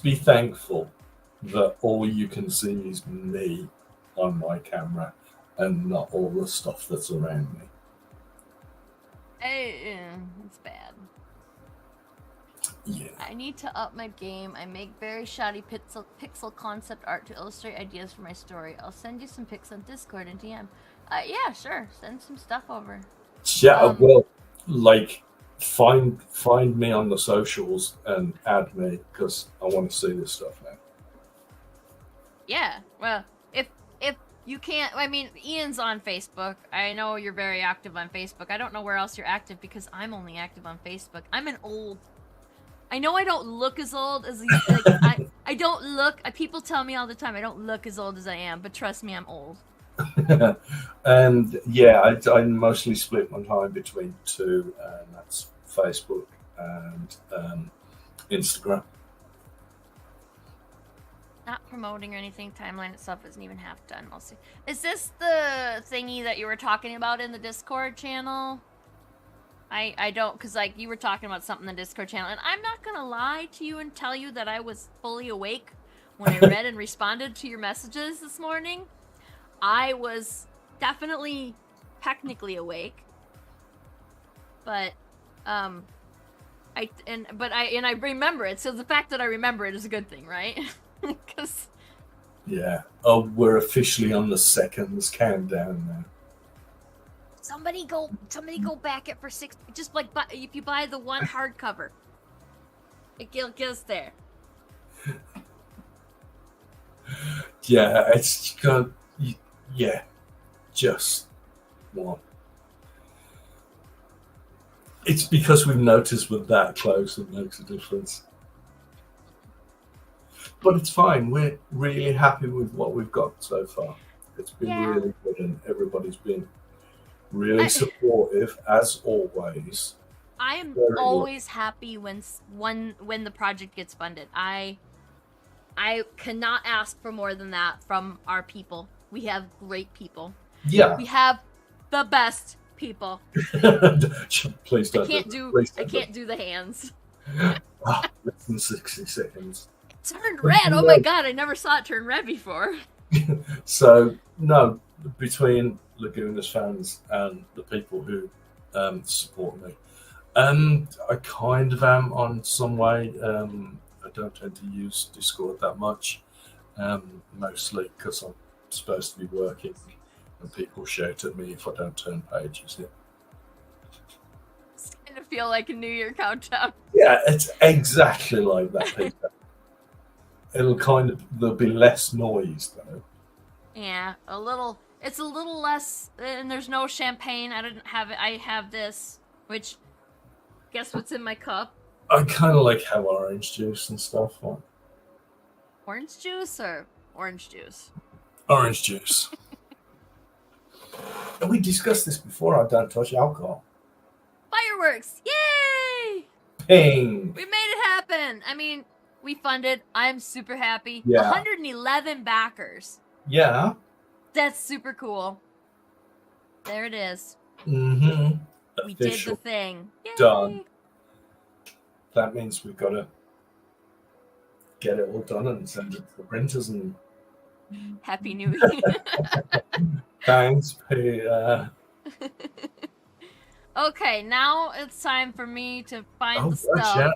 be thankful that all you can see is me on my camera and not all the stuff that's around me. It's bad. Yeah. I need to up my game. I make very shoddy pixel concept art to illustrate ideas for my story. I'll send you some pics on Discord and DM. Yeah, sure. Send some stuff over. Yeah, well, like, find me on the socials and add me, because I want to see this stuff now. Yeah, well, if you can't, I mean, Ian's on Facebook. I know you're very active on Facebook. I don't know where else you're active, because I'm only active on Facebook. I'm an old... I know I don't look as old as... Like, I don't look... People tell me all the time I don't look as old as I am, but trust me, I'm old. And yeah, I mostly split my time between two, and that's Facebook and Instagram. Not promoting or anything. Timeline itself isn't even half done. We'll see. Is this the thingy that you were talking about in the Discord channel? I don't, because like you were talking about something in the Discord channel, and I'm not gonna lie to you and tell you that I was fully awake when I read and responded to your messages this morning. I was definitely technically awake, but I remember it. So the fact that I remember it is a good thing, right? Because yeah, we're officially on the seconds countdown now. Somebody go back it for 6. Just like if you buy the one hardcover, it'll get us there. Yeah, it's got. Yeah, just one. It's because we've noticed we're that close it makes a difference. But it's fine. We're really happy with what we've got so far. It's been Yeah. really good, and everybody's been really I, supportive as always. I am Very always happy when the project gets funded. I cannot ask for more than that from our people. We have great people. Yeah. We have the best people. Please don't. I can't do the hands. Less than 60 seconds. It turned red. Oh my god, I never saw it turn red before. So no, between Laguna's fans and the people who support me, I kind of am on some way. I don't tend to use Discord that much, mostly because I'm supposed to be working, and people shout at me if I don't turn pages. Yeah. It's gonna feel like a New Year countdown. Yeah, it's exactly like that, Peter. There'll be less noise though. Yeah, a little. It's a little less, and there's no champagne. I didn't have it. I have this, which, guess what's in my cup? I kind of like have orange juice and stuff. Like Orange juice or orange juice? orange juice. And we discussed this before. I don't touch alcohol. Fireworks! Yay! Ping. We made it happen. I mean, we funded. I'm super happy. Yeah. 111 backers. Yeah. That's super cool. There it is. Mm-hmm. We did the thing. Yay! Done. That means we've got to get it all done and send it to the printers and. Happy New Year. Thanks, Peter. Okay, now it's time for me to find the stuff yeah.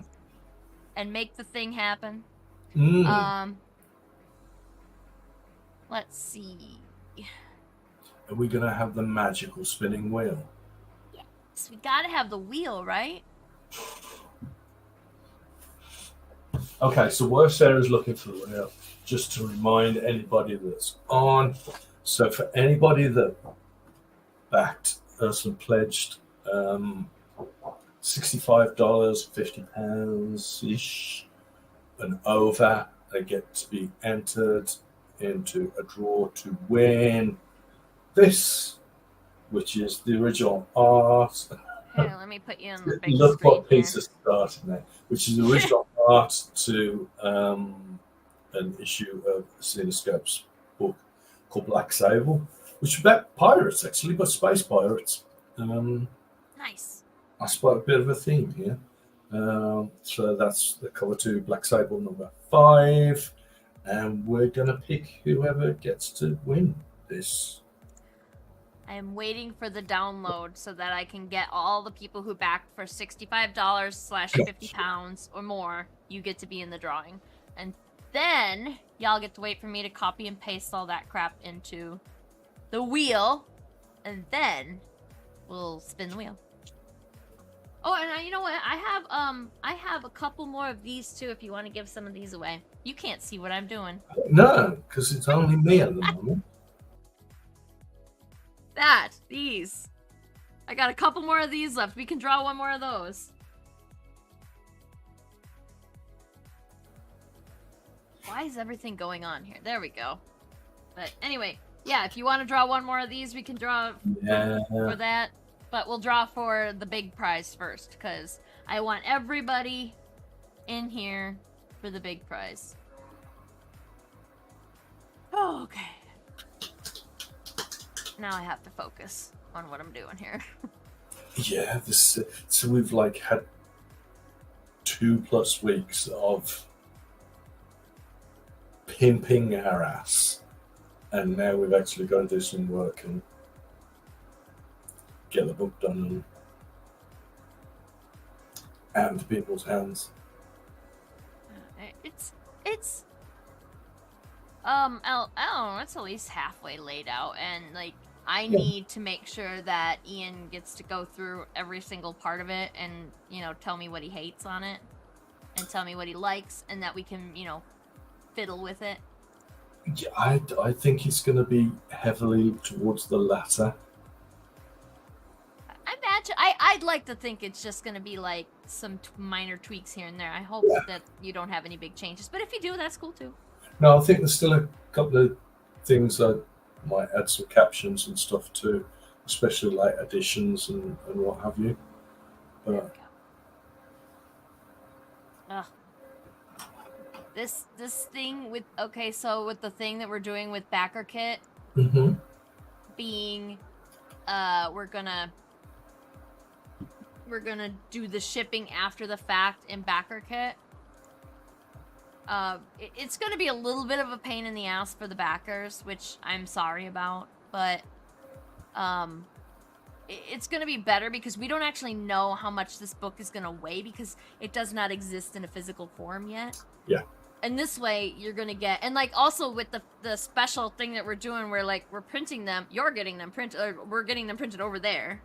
and make the thing happen. Mm. Let's see. Are we going to have the magical spinning wheel? Yes, we gotta have the wheel, right? Okay, so while Sarah's looking for the wheel, just to remind anybody that's on, so for anybody that backed us and pledged $65, £50-ish, and over, they get to be entered into a draw to win this, which is the original art. Here, let me put you on the big Look screen what piece of start in there, which is the original art to an issue of Cinescope's book called Black Sable, which is about pirates, actually, but space pirates. Nice. I spot a bit of a theme here. So that's the cover to Black Sable number 5, and we're going to pick whoever gets to win this. I am waiting for the download so that I can get all the people who backed for $65/£50 or more. You get to be in the drawing. And then y'all get to wait for me to copy and paste all that crap into the wheel. And then we'll spin the wheel. Oh, and you know what? I have a couple more of these too if you want to give some of these away. You can't see what I'm doing. No, because it's only me at the moment. These. I got a couple more of these left. We can draw one more of those. Why is everything going on here? There we go. But anyway, yeah, if you want to draw one more of these, we can draw for that. But we'll draw for the big prize first, because I want everybody in here for the big prize. Oh, okay. Now I have to focus on what I'm doing here. Yeah, so we've had 2+ weeks of pimping our ass, and now we've actually got to do some work and get the book done and out into people's hands. It's it's at least halfway laid out, and I need to make sure that Ian gets to go through every single part of it and tell me what he hates on it and tell me what he likes, and that we can fiddle with it. Yeah, I think it's going to be heavily towards the latter. I I'd like to think it's just going to be like some minor tweaks here and there. I hope that you don't have any big changes, but if you do, that's cool too. No, I think there's still a couple of things I might add some captions and stuff too, especially like additions and what have you. But Ugh. This thing with so with the thing that we're doing with backer kit being we're gonna do the shipping after the fact in backer kit. It's gonna be a little bit of a pain in the ass for the backers, which I'm sorry about, but it's gonna be better because we don't actually know how much this book is gonna weigh because it does not exist in a physical form yet. Yeah. And this way you're gonna get, and like also with the special thing that we're doing where like we're printing them, you're getting them printed, or we're getting them printed over there.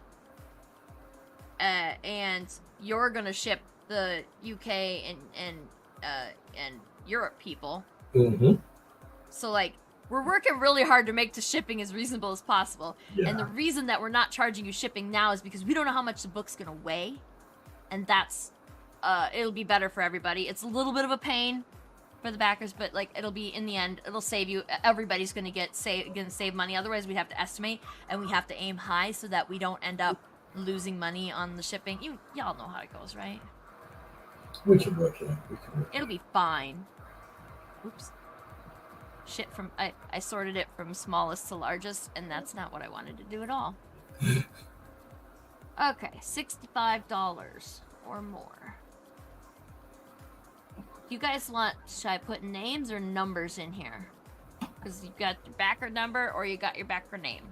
And you're gonna ship the UK and Europe people. So like we're working really hard to make the shipping as reasonable as possible. Yeah. And the reason that we're not charging you shipping now is because we don't know how much the book's gonna weigh, and that's it'll be better for everybody. It's a little bit of a pain for the backers, but like it'll be, in the end, it'll save you. Everybody's gonna save money. Otherwise, we'd have to estimate, and we have to aim high so that we don't end up losing money on the shipping. Y'all know how it goes, right? We can work it. It'll be fine. Oops. Shit, I sorted it from smallest to largest, and that's not what I wanted to do at all. Okay, $65 or more. You guys want, should I put names or numbers in here? Because you've got your backer number or you got your backer name.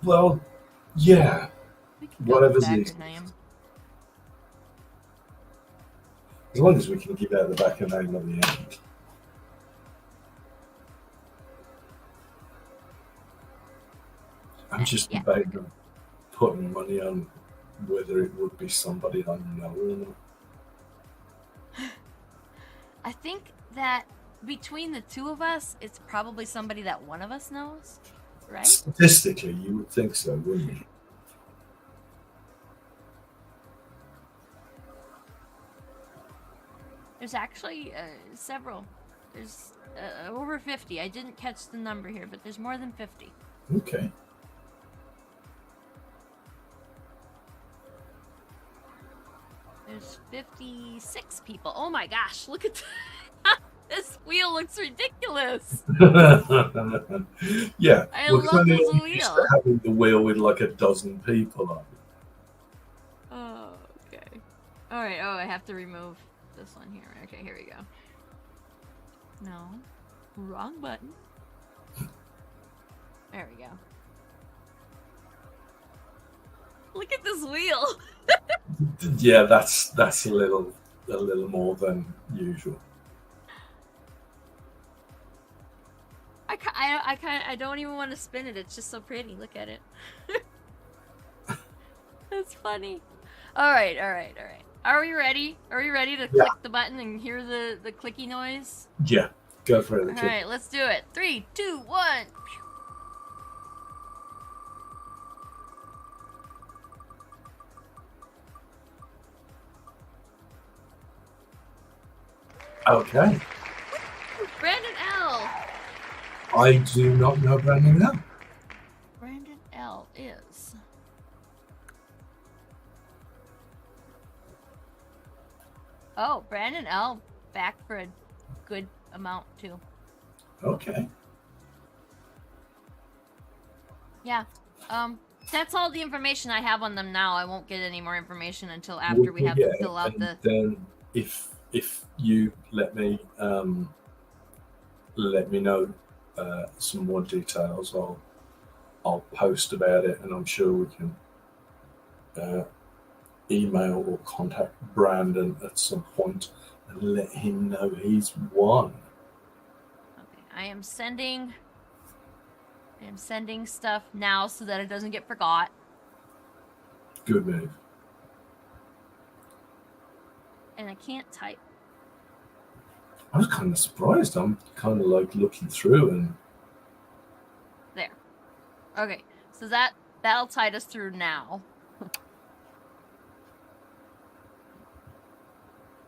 Well, yeah. Whatever's easy. As long as we can give out the backer name at the end. I'm just debating on putting money on whether it would be somebody I know or not. I think that between the two of us, it's probably somebody that one of us knows, right? Statistically, you would think so, wouldn't you? There's actually several. There's over 50. I didn't catch the number here, but there's more than 50. Okay. There's 56 people. Oh my gosh, look at that. This wheel looks ridiculous. Yeah. I love this wheel. Used to having the wheel with like a dozen people on it. Oh, okay. All right. Oh, I have to remove this one here. Okay, here we go. No. Wrong button. There we go. Look at this wheel. Yeah, that's a little more than usual. I don't even want to spin it. It's just so pretty. Look at it. That's funny. All right. Are we ready? Are we ready to click the button and hear the clicky noise? Yeah, go for it. All right, let's do it. 3, 2, 1. Okay. Brandon L. I do not know Brandon L. Brandon L is... Oh, Brandon L. back for a good amount, too. Okay. Yeah. That's all the information I have on them now. I won't get any more information until after we have to fill out the... Then if you let me know some more details, I'll post about it, and I'm sure we can email or contact Brandon at some point and let him know he's won. Okay, I am sending stuff now so that it doesn't get forgot. Good move. And I can't type. I was kind of surprised. I'm kind of like looking through and... There. Okay, So that'll tide us through now.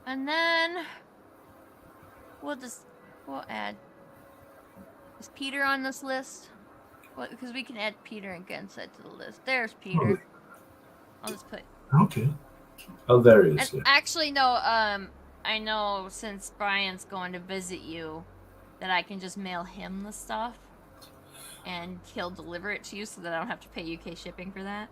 And then we'll add. Is Peter on this list? Well, because we can add Peter and Genset to the list. There's Peter. I'll just put. Okay. Oh, there he is. And actually, no. I know since Brian's going to visit you, that I can just mail him the stuff, and he'll deliver it to you, so that I don't have to pay UK shipping for that.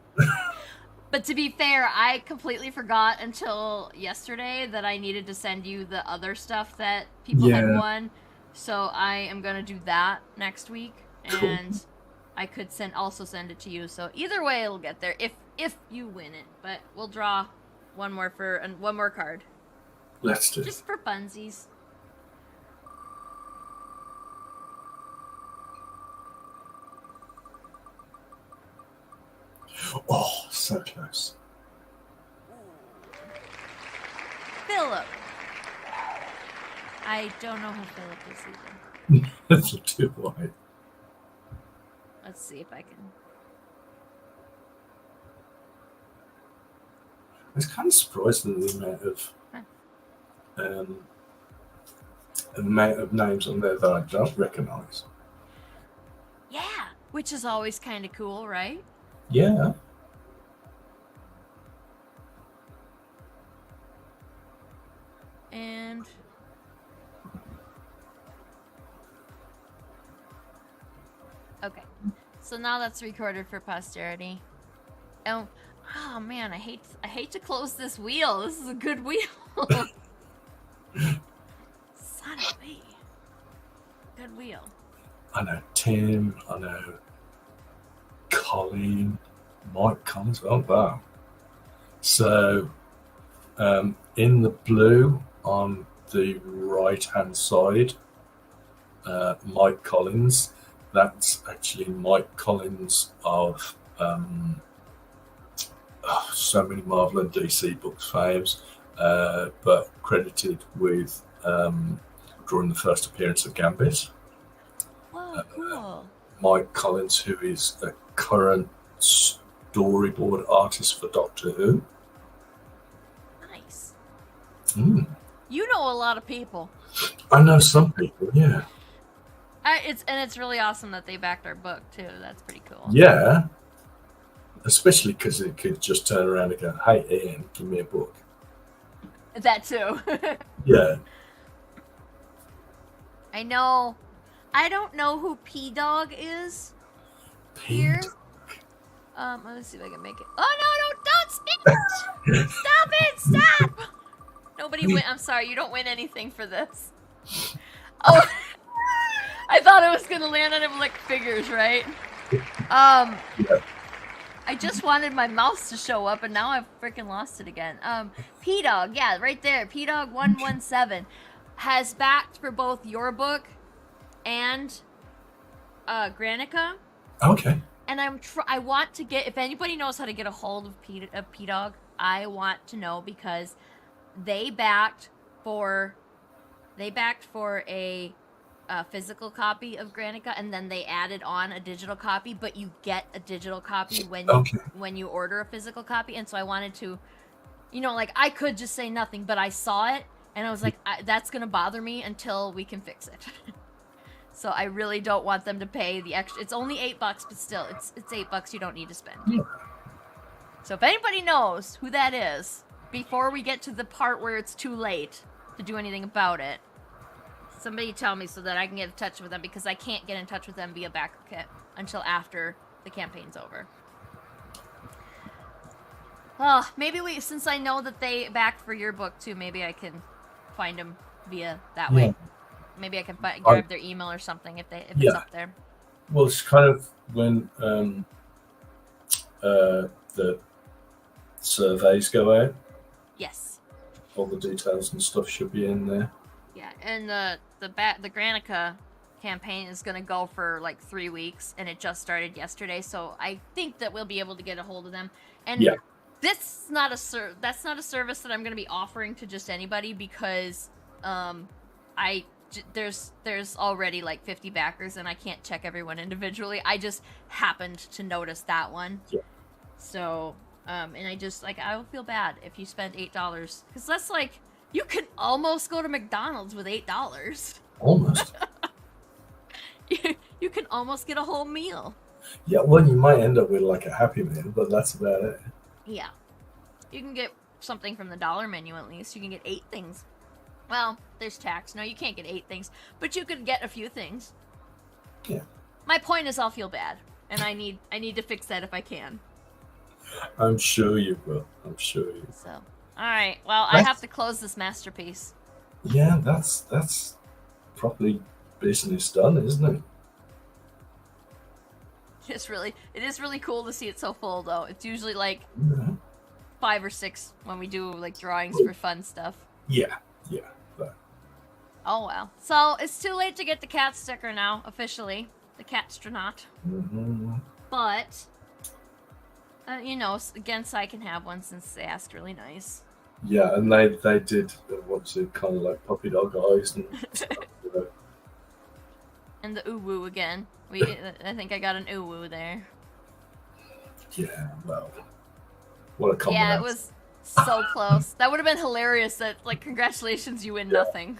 But to be fair, I completely forgot until yesterday that I needed to send you the other stuff that people had won. So I am gonna do that next week, and I could also send it to you. So either way, it'll get there if you win it. But we'll draw one more card. Let's do. Just for funsies. Oh, so close. Philip. I don't know who Philip is either. That's too white. Let's see if I can. I was kind of surprised at the amount of names on there that I don't recognise. Yeah, which is always kind of cool, right? Yeah. And okay, so now that's recorded for posterity. Oh man, I hate to close this wheel. This is a good wheel. Son of a good wheel. I know Tim. I know Colin. Mike Collins. Oh wow. So, in the blue on the right-hand side, Mike Collins. That's actually Mike Collins of so many Marvel and DC books fames, but credited with drawing the first appearance of Gambit. Wow, cool. Mike Collins, who is a current storyboard artist for Doctor Who. Nice. Mm. You know a lot of people. I know some people, yeah. It's really awesome that they backed our book too. That's pretty cool. Yeah. Especially because it could just turn around and go, "Hey, Ian, give me a book." That too. Yeah. I know. I don't know who P-Dog is. Here. Let me see if I can make it. Oh no! Don't speak! Stop it! Stop! Nobody win. I'm sorry. You don't win anything for this. Oh. I thought it was gonna land on him like figures, right? Yeah. I just wanted my mouse to show up, and now I've freaking lost it again. P-Dog, yeah, right there. P-Dog 117 has backed for both your book and Granica. Okay. And I want to get, if anybody knows how to get a hold of P-Dog, I want to know, because they backed for a physical copy of Granica, and then they added on a digital copy, but you get a digital copy when you order a physical copy. And so I wanted to, like, I could just say nothing, but I saw it and I was like, that's gonna bother me until we can fix it. So I really don't want them to pay the extra. It's only $8, but still, it's $8 you don't need to spend. Yeah. So if anybody knows who that is, before we get to the part where it's too late to do anything about it, somebody tell me so that I can get in touch with them, because I can't get in touch with them via backer kit until after the campaign's over. Well, maybe since I know that they backed for your book too, maybe I can find them via that way. Maybe I can grab their email or something if it's up there. Well, it's kind of when the surveys go out. Yes. All the details and stuff should be in there. Yeah, and the Granica campaign is going to go for like 3 weeks, and it just started yesterday, so I think that we'll be able to get a hold of them. And that's not a service that I'm going to be offering to just anybody, because I there's already like 50 backers, and I can't check everyone individually. I just happened to notice that one. Yeah. So, and I just like I will feel bad if you spend $8 because that's like you can almost go to McDonald's with $8. Almost. You can almost get a whole meal. Yeah, well, you might end up with like a Happy Meal, but that's about it. Yeah, you can get something from the dollar menu at least. You can get 8 things. Well, there's tax. No, you can't get 8 things, but you could get a few things. Yeah. My point is, I'll feel bad, and I need to fix that if I can. I'm sure you will. I'm sure you. So, all right. Well, I have to close this masterpiece. Yeah, that's probably business done, isn't it? It is really cool to see it so full, though. It's usually like Yeah. 5 or 6 when we do like drawings for fun stuff. Yeah. But Oh well. So it's too late to get the cat sticker now, officially. The Catstronaut. But, you know, again, I can have one since they asked really nice. yeah, and they did what's it kind of like puppy dog eyes and stuff, you know. And the uwu again. I think I got an uwu there. Yeah, well, what a compliment. Yeah, it was so close. That would have been hilarious. That like, congratulations, you win nothing.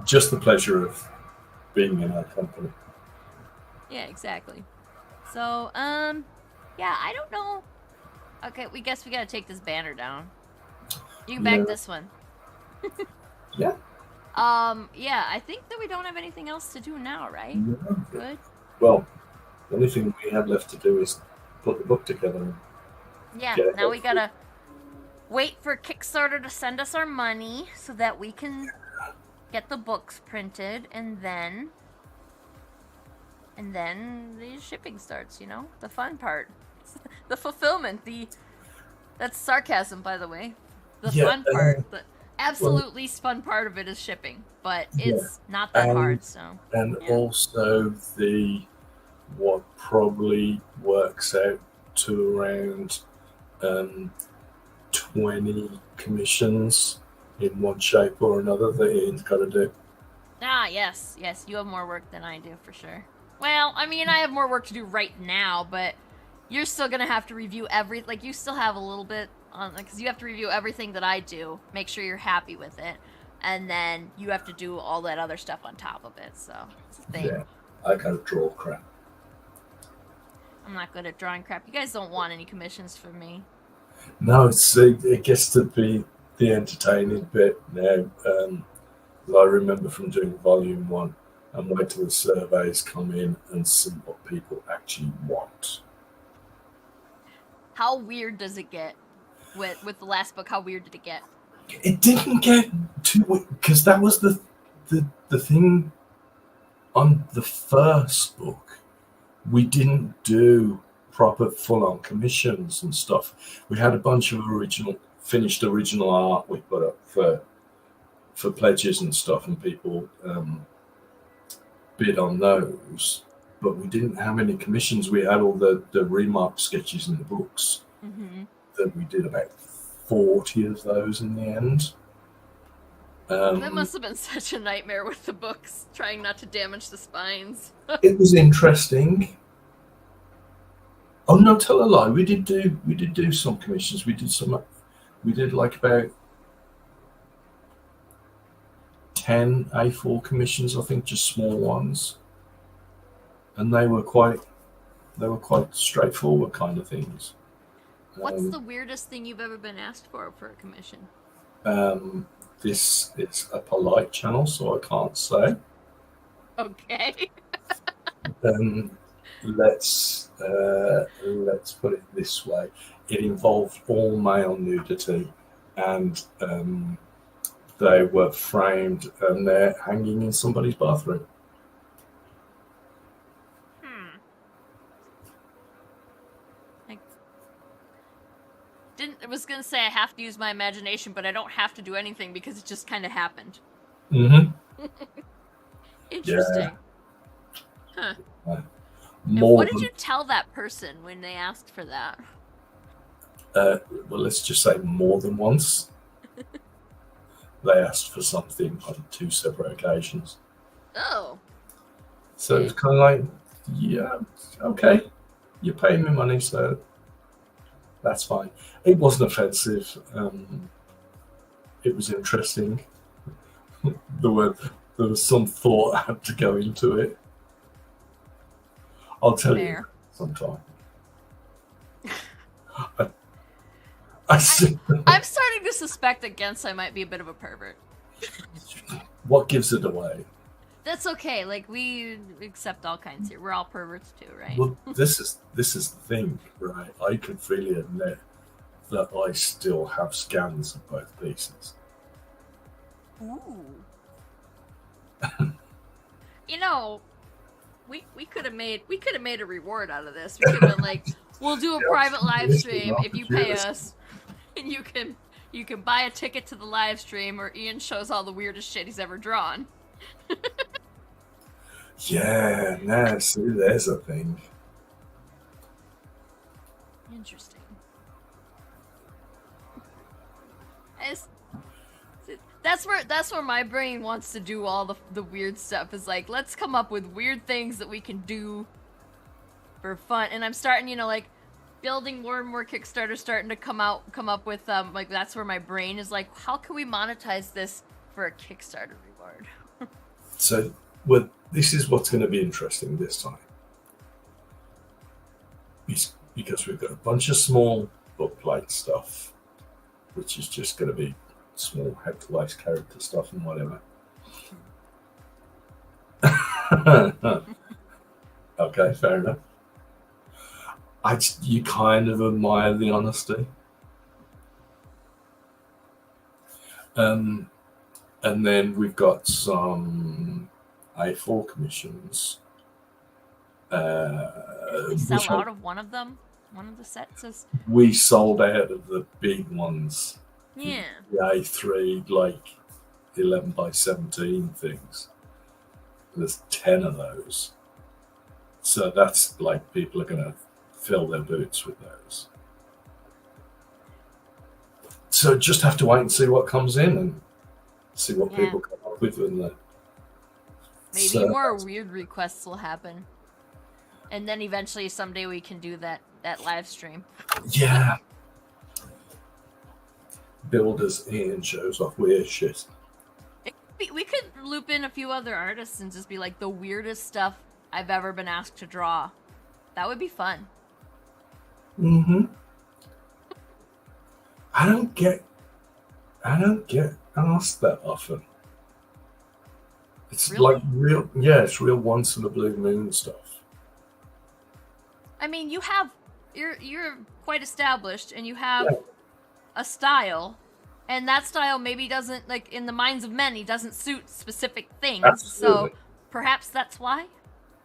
Just the pleasure of being in our company. Yeah, exactly. So, yeah, I don't know. Okay, we guess we gotta take this banner down. You can back this one. Yeah. Yeah, I think that we don't have anything else to do now, right? Yeah. Good. Well, the only thing we have left to do is put the book together. Yeah, Get it now we out. gotta wait for Kickstarter to send us our money so that we can get the books printed, and then the shipping starts, you know? The fun part. The fulfillment, that's sarcasm, by the way. The fun part, the absolute least fun part of it is shipping, but it's not that hard, so. And also what probably works out to around 20 commissions in one shape or another that Ian's got to do. Ah, yes, you have more work than I do, for sure. Well, I mean, I have more work to do right now, but you're still gonna have to review you still have a little bit on, because you have to review everything that I do, make sure you're happy with it, and then you have to do all that other stuff on top of it, so it's a thing. Yeah, I gotta draw crap. I'm not good at drawing crap. You guys don't want any commissions from me. No, it gets to be the entertaining bit now. I remember from doing volume 1 and wait till the surveys come in and see what people actually want. How weird does it get with the last book? How weird did it get? It didn't get too weird because that was the thing on the first book. We didn't do proper full-on commissions and stuff. We had a bunch of finished original art we put up for pledges and stuff, and people bid on those, but we didn't have any commissions. We had all the remark sketches in the books. That we did about 40 of those in the end. That must have been such a nightmare with the books, trying not to damage the spines. It was interesting. Oh no, tell a lie. We did do some commissions. We did like about 10 A4 commissions, I think, just small ones, and they were quite straightforward kind of things. What's the weirdest thing you've ever been asked for a commission? This is a polite channel, so I can't say. Okay. Let's put it this way: it involved all male nudity, and they were framed and they're hanging in somebody's bathroom. I was gonna say I have to use my imagination, but I don't have to do anything because it just kind of happened. Interesting. Yeah. Huh. What did you tell that person when they asked for that? Well, let's just say more than once. they asked for something on 2 separate occasions. Oh. So it was kind of like, yeah, okay, you're paying me money, so that's fine. It wasn't offensive. It was interesting. there were there was some thought had to go into it. I'll tell you Fair. sometime. I see. I'm starting to suspect that Gensai might be a bit of a pervert. What gives it away? That's okay. Like, we accept all kinds here. We're all perverts too, right? Well, this is the thing, right? I can freely admit that I still have scans of both pieces. Ooh. You know, we could have made a reward out of this. We could have been like, we'll do a private live stream if you pay us, and you can buy a ticket to the live stream where Ian shows all the weirdest shit he's ever drawn. Yeah, nah, see, there's a thing. Interesting. That's where my brain wants to do all the weird stuff. Is like, let's come up with weird things that we can do for fun. And I'm starting, like, building more and more Kickstarters starting to come up with like, that's where my brain is like, how can we monetize this for a Kickstarter reward? So, well, this is what's going to be interesting this time. Because we've got a bunch of small bookplate stuff, which is just going to be small head-to-lace character stuff and whatever. Okay, fair enough. You kind of admire the honesty. And then we've got some A4 commissions. Did we sell out of one of them? One of the sets? We sold out of the big ones. Yeah. The A3, like 11 by 17 things. There's 10 of those. So that's like people are going to fill their boots with those. So just have to wait and see what comes in and see what people come up with. Maybe more weird requests will happen. And then eventually someday we can do that live stream. Yeah. Builders Ian shows off weird shit. We could loop in a few other artists and just be like, the weirdest stuff I've ever been asked to draw. That would be fun. Mm-hmm. I don't get asked that often. It's really? Like real, yeah, it's real once in a blue moon stuff. I mean, you're quite established, and you have a style, and that style maybe doesn't, like, in the minds of many, doesn't suit specific things. Absolutely. So perhaps that's why.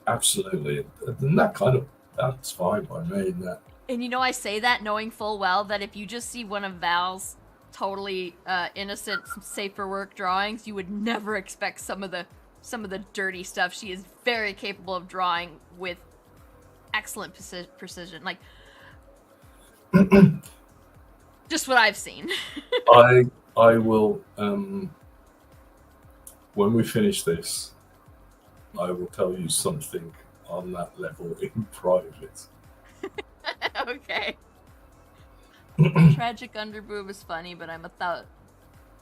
Absolutely, and that's fine by me. And I say that knowing full well that if you just see one of Val's totally innocent, safe for work drawings, you would never expect some of the dirty stuff she is very capable of drawing with excellent precision. Like, just what I've seen. I will, when we finish this, I will tell you something on that level in private. Okay. Tragic underboob is funny, but I'm about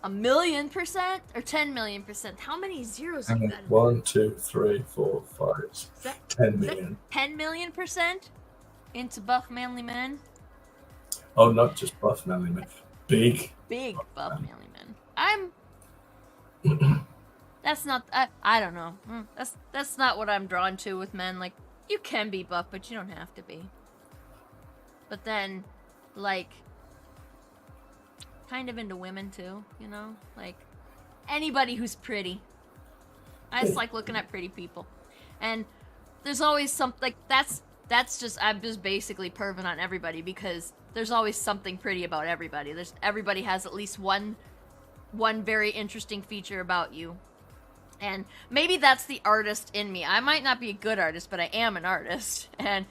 1,000,000% or 10,000,000%. How many zeros have you got? 1, 2, 3, 4, 5, 10 million. 10,000,000% into buff manly men. Oh, not just buff manly men. Big buff manly men. That's not. I don't know. That's not what I'm drawn to with men. Like, you can be buff, but you don't have to be. But then, like, kind of into women too, like anybody who's pretty. I just like looking at pretty people, and there's always something like that's just I'm just basically perving on everybody because there's always something pretty about everybody. Everybody has at least one very interesting feature about you, and maybe that's the artist in me. I might not be a good artist, but I am an artist, and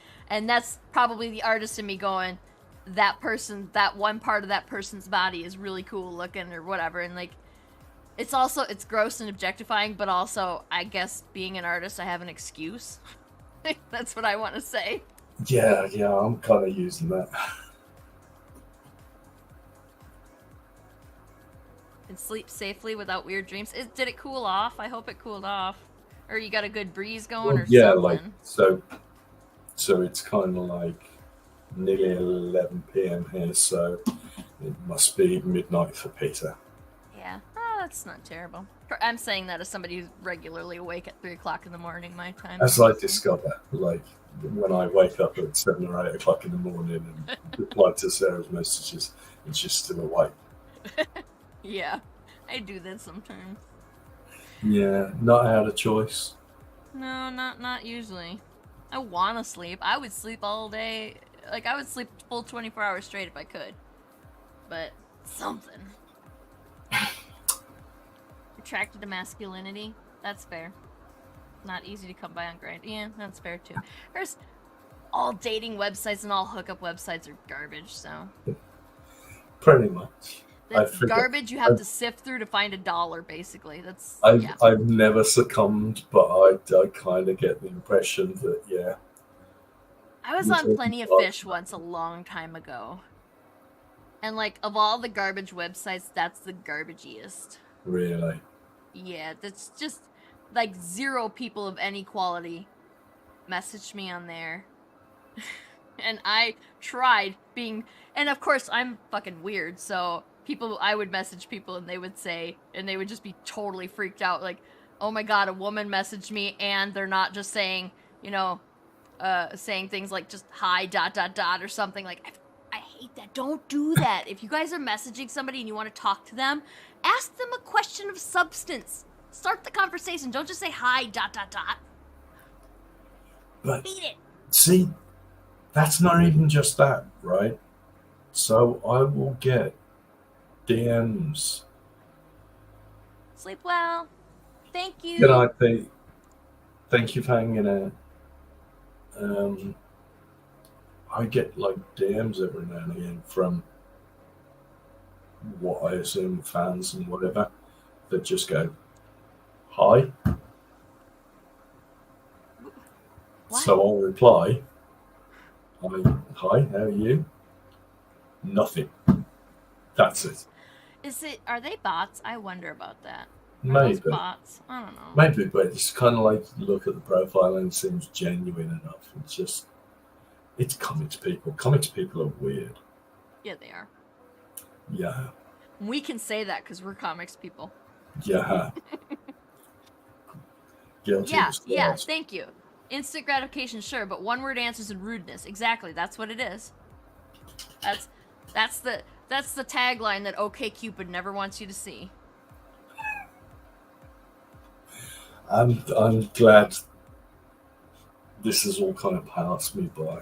that's probably the artist in me going, that one part of that person's body is really cool looking or whatever, and like it's gross and objectifying, but also, I guess, being an artist, I have an excuse. That's what I want to say. Yeah, I'm kind of using that. And sleep safely without weird dreams. Did it cool off? I hope it cooled off. Or you got a good breeze going Well, or yeah, something. like so it's kind of like nearly 11 p.m. here, so it must be midnight for Peter. Yeah. Oh, that's not terrible. I'm saying that as somebody who's regularly awake at 3 o'clock in the morning, my time. As I discover, like when I wake up at 7 or 8 o'clock in the morning and reply to Sarah's messages, and she's still awake. Yeah, I do that sometimes. Yeah, not out of choice. No, not usually. I want to sleep. I would sleep all day. Like, I would sleep full 24 hours straight if I could. But something. Attracted to masculinity. That's fair. Not easy to come by on Grind. Yeah, that's fair too. There's all dating websites and all hookup websites are garbage, so. Pretty much. That's garbage you have to sift through to find $1, basically. I've never succumbed, but I kind of get the impression that, yeah. I was on Plenty of Fish once a long time ago. And, like, of all the garbage websites, that's the garbagiest. Really? Yeah, that's just, like, 0 people of any quality messaged me on there. And I tried being, and of course I'm fucking weird, so I would message people and they would say, and they would just be totally freaked out, like, oh my god, a woman messaged me, and they're not just saying, saying things like just hi ... or something. Like, I hate that. Don't do that. If you guys are messaging somebody and you want to talk to them, ask them a question of substance. Start the conversation. Don't just say hi ... But hate it. see, that's not even just that, right? So I will get DMs. Sleep well. Thank you. Good night, Pete. Thank you for hanging out. I get like DMs every now and again from what I assume fans and whatever that just go, hi. What? So I'll reply, hi, how are you? Nothing. That's it. Are they bots? I wonder about that. Maybe. Those bots? I don't know. Maybe, but it's kind of like look at the profile and it seems genuine enough. It's comics people. Comics people are weird. Yeah, they are. Yeah. We can say that because we're comics people. Yeah. Guilty. Yeah, thank you. Instant gratification, sure, but one-word answers and rudeness. Exactly, that's what it is. That's the tagline that OkCupid never wants you to see. I'm glad this has all kind of passed me by.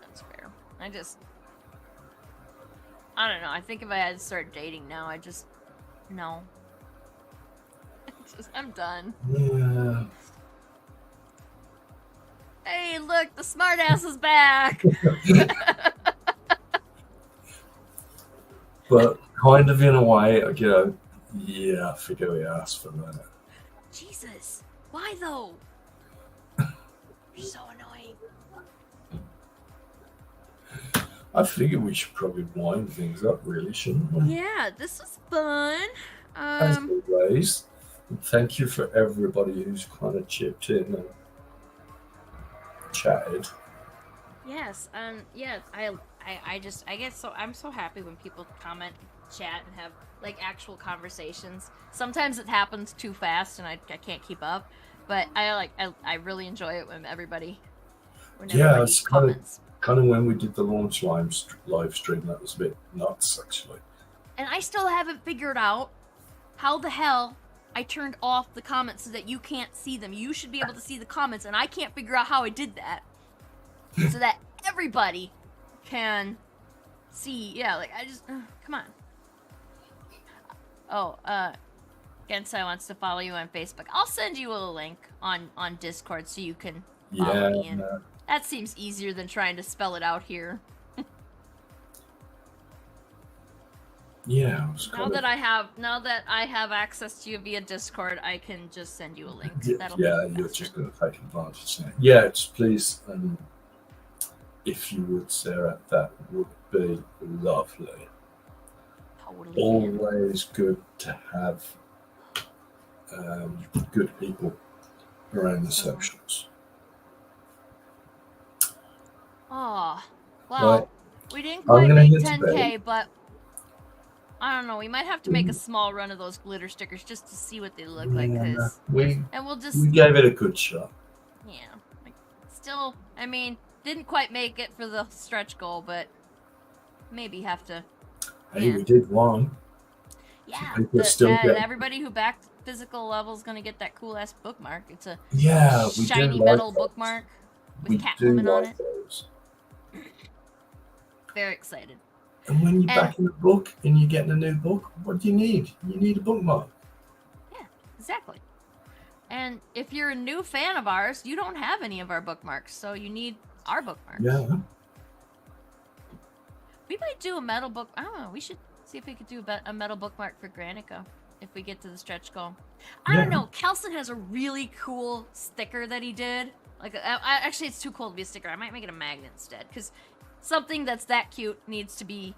That's fair. I don't know. I think if I had to start dating now, no. I'm done. Yeah. Hey, look, the smartass is back. But kind of in a way, yeah, I figure we asked for that. Jesus, why though? You're so annoying. I figure we should probably wind things up, really, shouldn't we? Yeah, this was fun. As always, thank you for everybody who's kind of chipped in and chatted. Yes, yeah, I get so, I'm so happy when people comment, chat, and have like actual conversations. Sometimes it happens too fast and I can't keep up, but I really enjoy it when everybody It's comments. Kind of when we did the launch live stream, that was a bit nuts, actually. And I still haven't figured out how the hell I turned off the comments so that you can't see them. You should be able to see the comments, and I can't figure out how I did that. So that everybody can see. Yeah, like, come on. Oh, Gensai wants to follow you on Facebook. I'll send you a link on Discord so you can follow me. And that seems easier than trying to spell it out here. Yeah, I was Now that I have access to you via Discord, I can just send you a link. That'll be you're faster. just going to take advantage now. Yes, please. If you would, Sarah, that would be lovely. Totally, man. Always good to have good people around the So, socials. oh, Right, well, we didn't I'm quite going to make head to bed. 10K, but I don't know. We might have to make a small run of those glitter stickers just to see what they look like, Yeah, and we'll we just, gave it a good shot. yeah. Like, still, I mean, didn't quite make it for the stretch goal, but maybe have to. Hey, Yeah. we did one. Yeah, People are still getting. everybody who backed physical level is gonna get that cool ass bookmark. It's a Yeah, we do shiny like metal those. bookmark with We do Catwoman on like it. those. Very excited. And when you're And back in the book and you're getting a new book, what do you need? You need a bookmark. yeah, exactly. And if you're a new fan of ours, you don't have any of our bookmarks, so you need our bookmarks. Yeah. We might do a metal book. I don't know. We should see if we could do a metal bookmark for Granica if we get to the stretch goal. I don't know. Kelson has a really cool sticker that he did. Like, actually, it's too cool to be a sticker. I might make it a magnet instead, because something that's that cute needs to be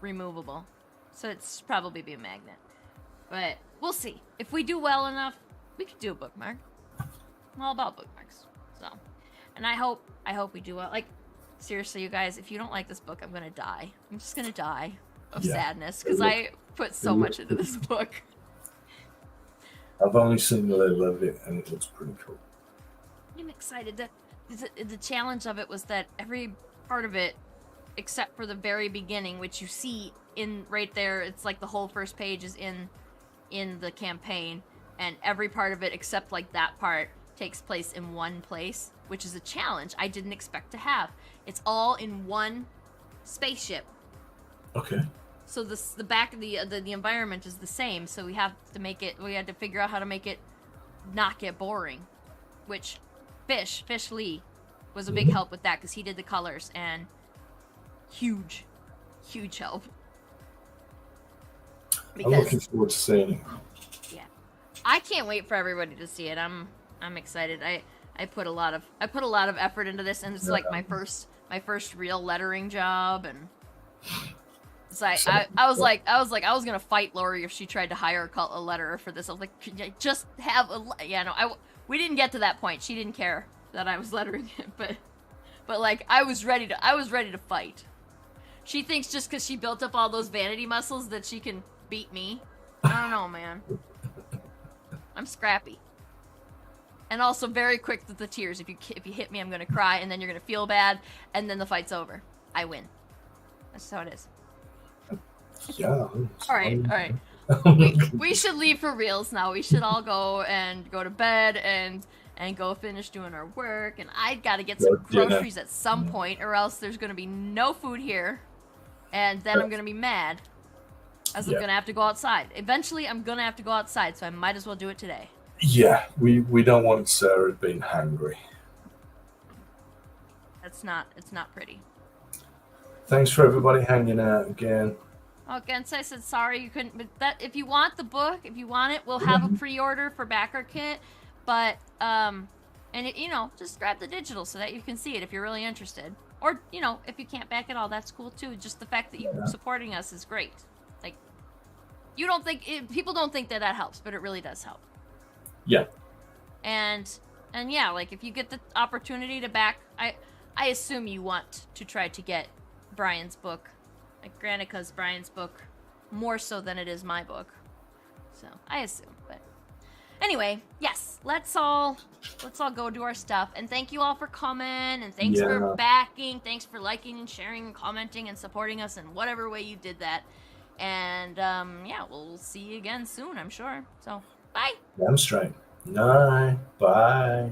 removable. So it's probably be a magnet. But we'll see. If we do well enough, we could do a bookmark. I'm all about bookmarks. So, and I hope we do well. Like, seriously, you guys, if you don't like this book, I'm gonna die. I'm just gonna die of sadness because I put so much into this book. I've only seen a little of it, and it looks pretty cool. I'm excited. The challenge of it was that every part of it, except for the very beginning, which you see in right there, it's like the whole first page is in the campaign, and every part of it except like that part takes place in one place, which is a challenge I didn't expect to have. It's all in one spaceship. Okay. So the back of the environment is the same. So we have to make it. We had to figure out how to make it not get boring, which Fish Lee was a big help with that because he did the colors and huge help. I'm looking forward to seeing it. Yeah, I can't wait for everybody to see it. I'm excited. I put a lot of effort into this, and it's like my first real lettering job, and it's like I was gonna fight Lori if she tried to hire a letterer for this. I was like, could you just have we didn't get to that point. She didn't care that I was lettering it, but like I was ready to fight. She thinks just because she built up all those vanity muscles that she can beat me. I don't know, man. I'm scrappy. And also very quick with the tears. If you hit me, I'm gonna cry, and then you're gonna feel bad, and then the fight's over. I win. That's how it is. Yeah. All right. We should leave for reals now. We should all go to bed and go finish doing our work. And I gotta get some groceries at some point, or else there's gonna be no food here, and then I'm gonna be mad, as I'm gonna have to go outside. Eventually, I'm gonna have to go outside, so I might as well do it today. Yeah, we don't want Sarah being hungry. It's not pretty. Thanks for everybody hanging out again. Oh, Gensai said sorry you couldn't. But that if you want the book, if you want it, we'll have a pre-order for backer kit. But and just grab the digital so that you can see it if you're really interested. Or if you can't back it all, that's cool too. Just the fact that you're supporting us is great. Like, people don't think that helps, but it really does help. Yeah. And yeah, like if you get the opportunity to back, I assume you want to try to get Brian's book, like Granica's Brian's book, more so than it is my book. So I assume, but anyway, yes, let's all go do our stuff. And thank you all for coming, and thanks for backing, thanks for liking and sharing and commenting and supporting us in whatever way you did that. And we'll see you again soon, I'm sure. So bye. Damn straight. Night. Bye.